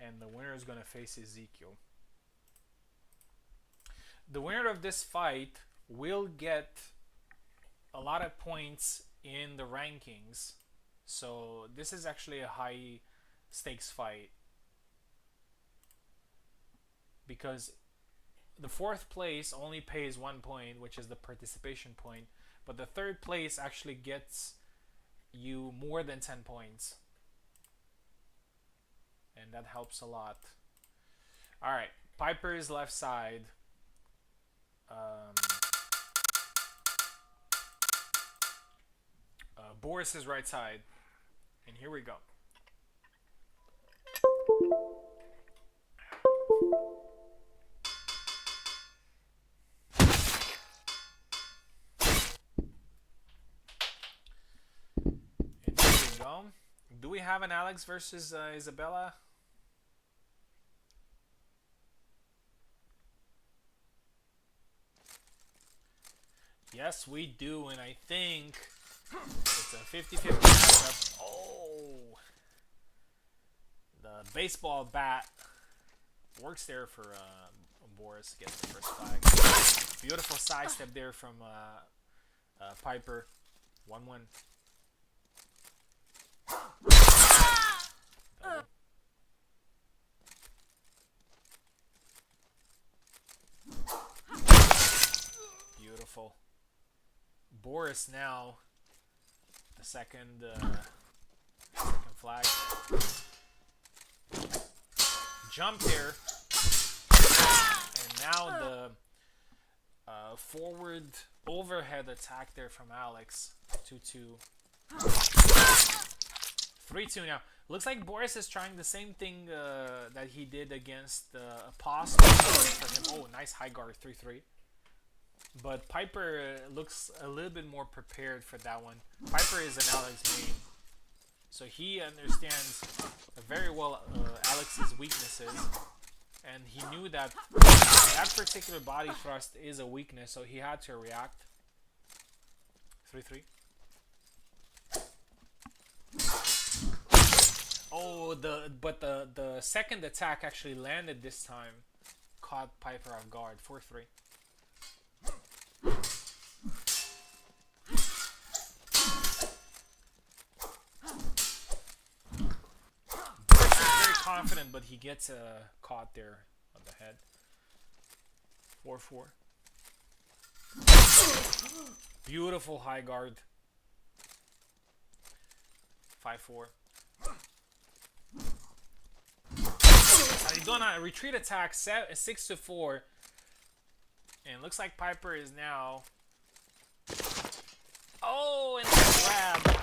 And the winner is going to face Ezekiel. The winner of this fight will get a lot of points in the rankings. So this is actually a high stakes fight, because the 4th place only pays 1 point, which is the participation point, but the 3rd place actually gets you more than 10 points. And that helps a lot. Alright, Piper's left side. Boris's right side. And here we go. And here we go. Do we have an Alex versus Isabella? Yes, we do, and I think it's a 50-50 matchup. Oh! The baseball bat works there for Boris, gets the first flag. Beautiful side step there from Piper. 1-1. Beautiful. Boris now, the second flag. Jump there. And now the forward overhead attack there from Alex. 2-2. 3-2 now. Looks like Boris is trying the same thing that he did against Apostle for him. Oh, nice high guard. 3-3. But Piper looks a little bit more prepared for that one. Piper is an Alex main, so he understands very well Alex's weaknesses, and he knew that that particular body thrust is a weakness, so he had to react. 3-3. Oh, the second attack actually landed this time, caught Piper off guard. 4-3. Confident, but he gets caught there on the head. 4-4. Beautiful high guard. 5-4. He's doing a retreat attack, 6-4, and looks like Piper is now. Oh, and the grab.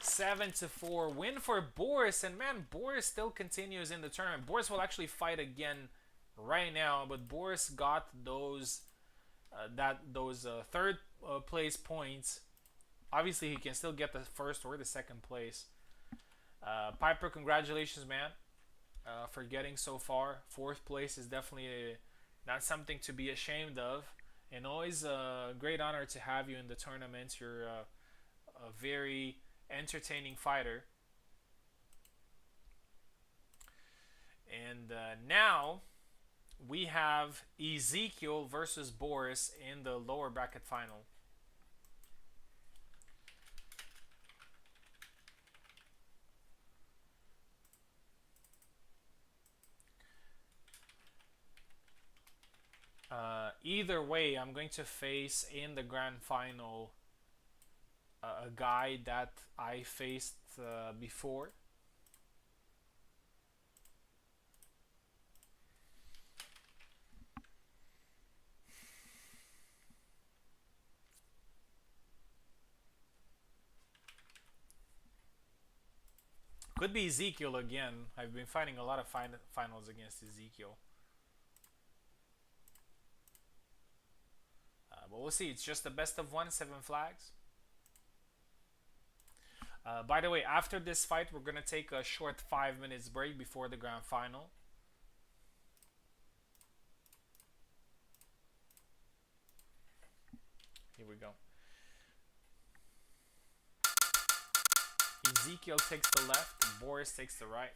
7-4 win for Boris, and man, Boris still continues in the tournament. Boris will actually fight again right now, but Boris got those third place points. Obviously, he can still get the first or the second place. Piper, congratulations, man, for getting so far. 4th place is definitely not something to be ashamed of, and always a great honor to have you in the tournament. You're a very entertaining fighter. And now we have Ezekiel versus Boris in the lower bracket final. Either way, I'm going to face in the grand final a guy that I faced before. Could be Ezekiel again. I've been fighting a lot of finals against Ezekiel. But we'll see. It's just the best of one, 7 flags. By the way, after this fight, we're going to take a short 5 minutes break before the grand final. Here we go. Ezekiel takes the left, Boris takes the right.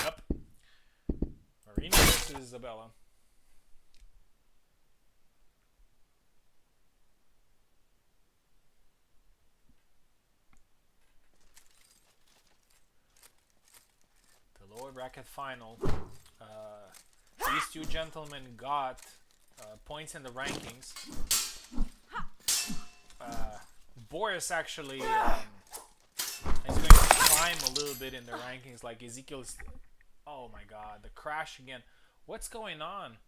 Yep. Marina versus Isabella. The lower bracket final. These two gentlemen got points in the rankings. Boris actually is going to climb a little bit in the rankings. Like Ezekiel's. Oh my God, the crash again. What's going on?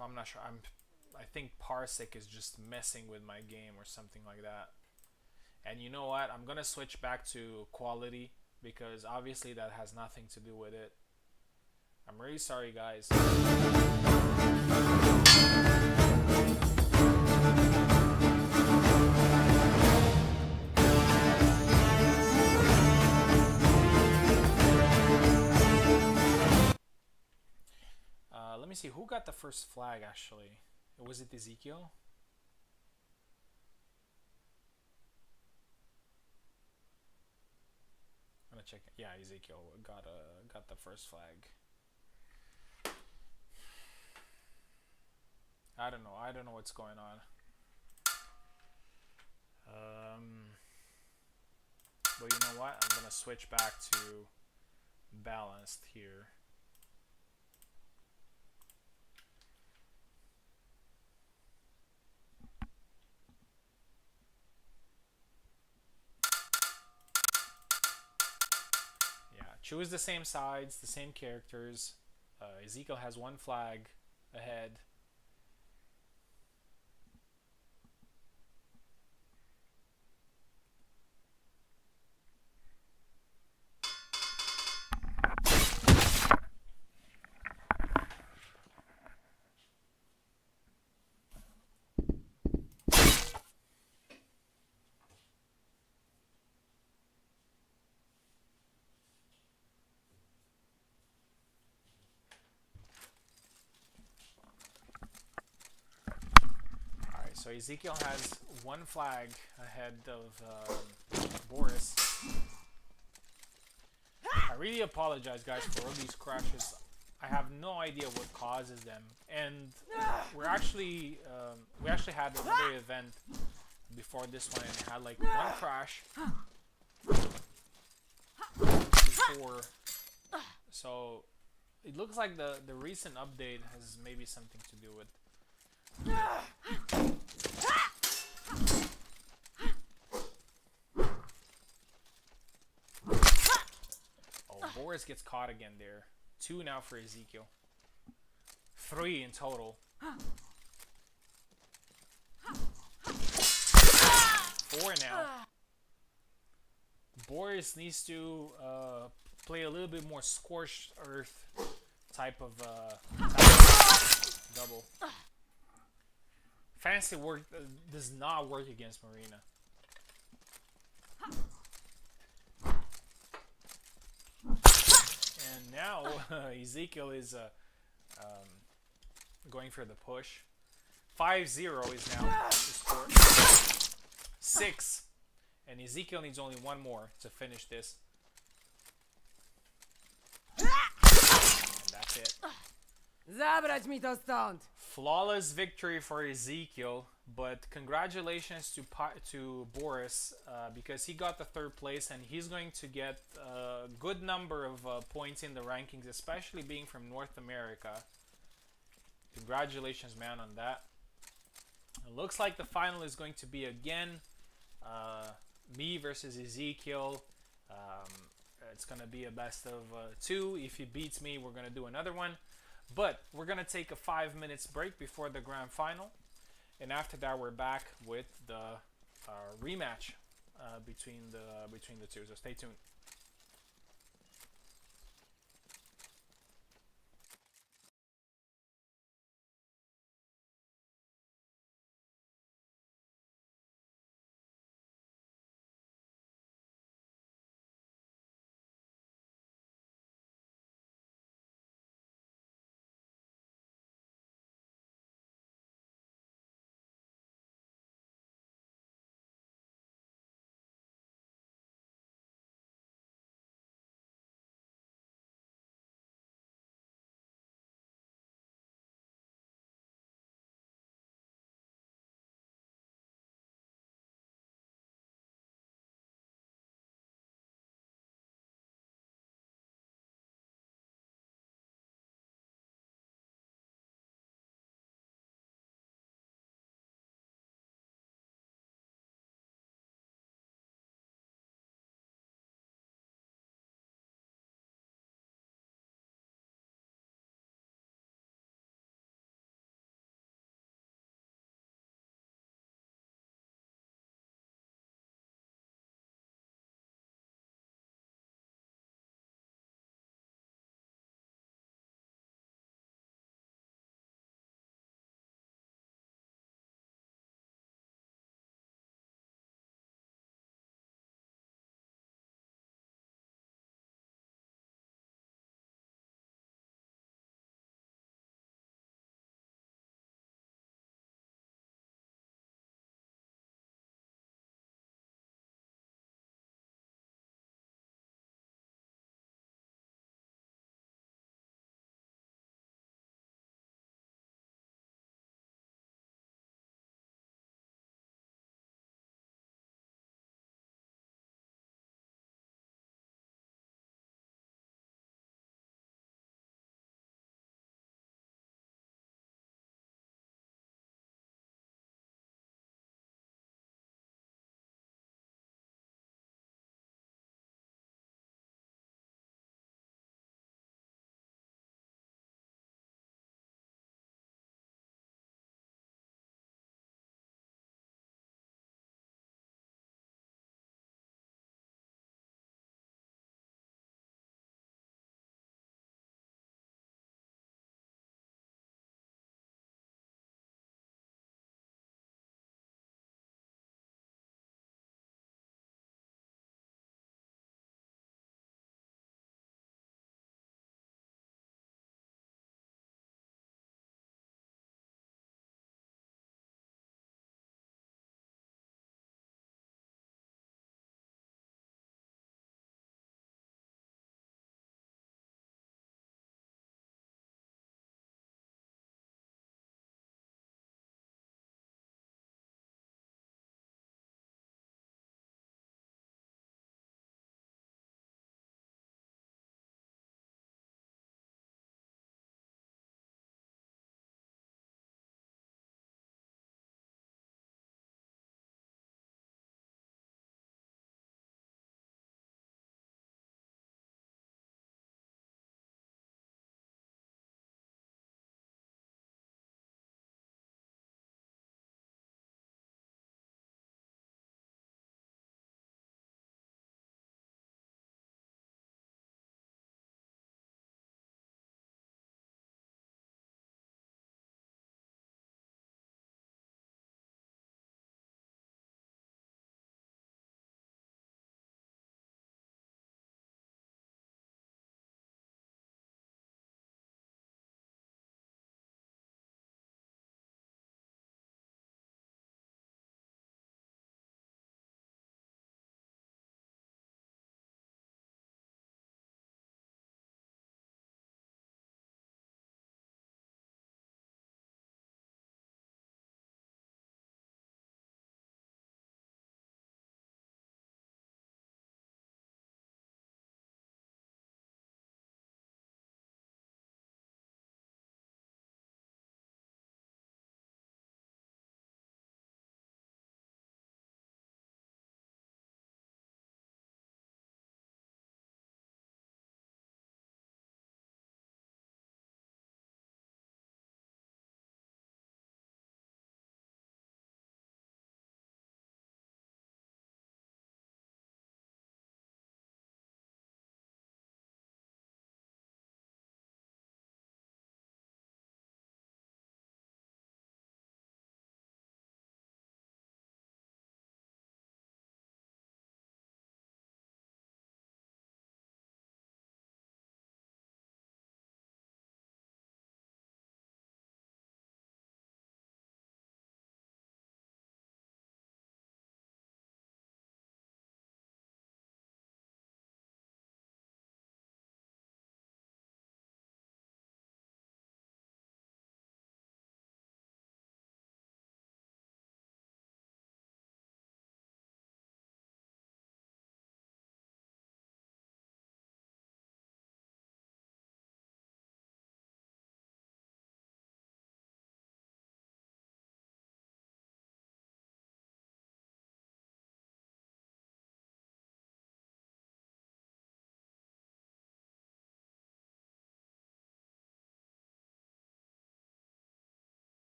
I'm not sure. I think Parsec is just messing with my game or something like that. And you know what? I'm gonna switch back to quality because obviously that has nothing to do with it. I'm really sorry, guys. Let me see who got the first flag. Actually, was it Ezekiel? I'm gonna check it. Yeah, Ezekiel got the first flag. I don't know what's going on. But you know what? I'm gonna switch back to balanced here. Yeah, choose the same sides, the same characters. Ezekiel has one flag ahead. So Ezekiel has one flag ahead of Boris. I really apologize, guys, for all these crashes. I have no idea what causes them, and we actually had another event before this one and had like one crash before. So it looks like the recent update has maybe something to do with. Oh, Boris gets caught again there. 2 now for Ezekiel. 3 in total. 4 now. Boris needs to play a little bit more scorched earth type of double. Fantasy work does not work against Marina. And now Ezekiel is going for the push. 5-0 is now the score. 6. And Ezekiel needs only one more to finish this. And that's it. Zabrać mi to stąd! Flawless victory for Ezekiel, but congratulations to Boris because he got the third place and he's going to get a good number of points in the rankings, especially being from North America. Congratulations, man, on that. It looks like the final is going to be again me versus Ezekiel. It's going to be a best of 2. If he beats me, we're going to do another one. But we're going to take a 5 minutes break before the grand final. And after that, we're back with the rematch between the two. So stay tuned.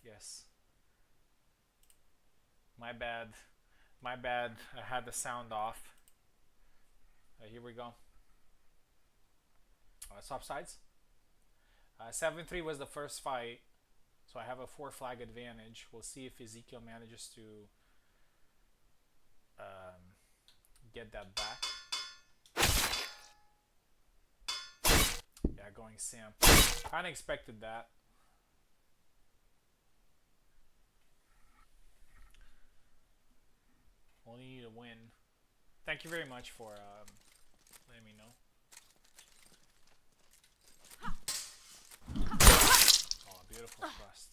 Yes. My bad. My bad. I had the sound off. Here we go. Swap sides. 7-3 was the first fight, so I have a 4 flag advantage. We'll see if Ezekiel manages to um, get that back. Yeah, going Sam. Kind of expected that. Only need a win. Thank you very much for letting me know. Oh, beautiful thrust.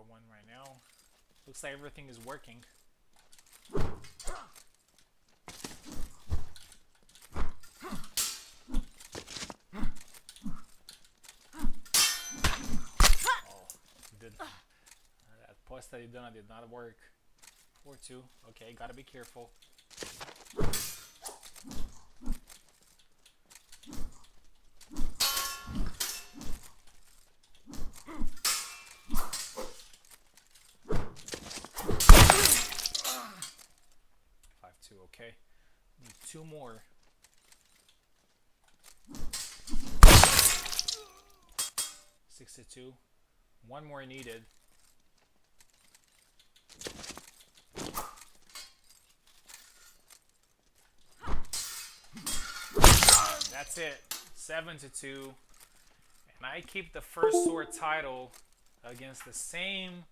One right now. Looks like everything is working. Oh, did that posta did not work. 4-2. Okay, gotta be careful. 5-2. Okay, need 2 more. 6-2. 1 more needed. That's it. 7-2. And I keep the first sword title against the same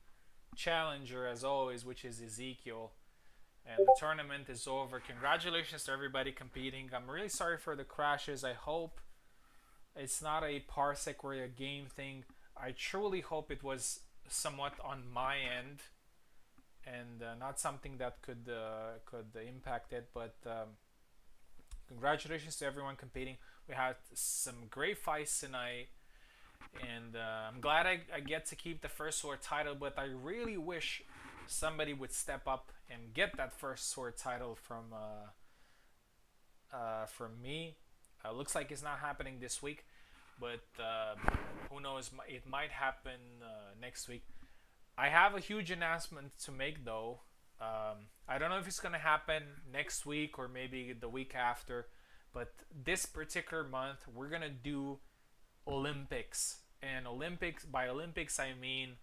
challenger as always, which is Ezekiel. And the tournament is over. Congratulations to everybody competing. I'm really sorry for the crashes. I hope it's not a parsec or a game thing. I truly hope it was somewhat on my end and not something that could impact it. But congratulations to everyone competing. We had some great fights tonight, and I'm glad I get to keep the first sword title. But I really wish somebody would step up and get that first sword title from me. Looks like it's not happening this week, but who knows? It might happen next week. I have a huge announcement to make though. I don't know if it's gonna happen next week or maybe the week after, but this particular month we're gonna do Olympics. And Olympics, by Olympics I mean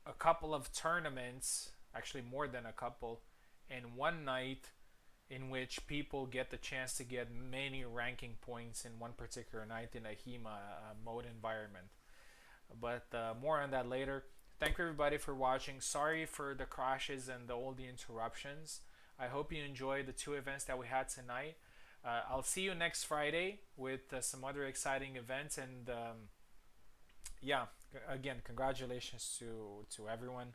a couple of tournaments, actually more than a couple, in one night in which people get the chance to get many ranking points in one particular night in a HEMA mode environment. But more on that later. Thank you everybody for watching. Sorry for the crashes and all the interruptions. I hope you enjoyed the 2 events that we had tonight. I'll see you next Friday with some other exciting events. And yeah, again, congratulations to everyone.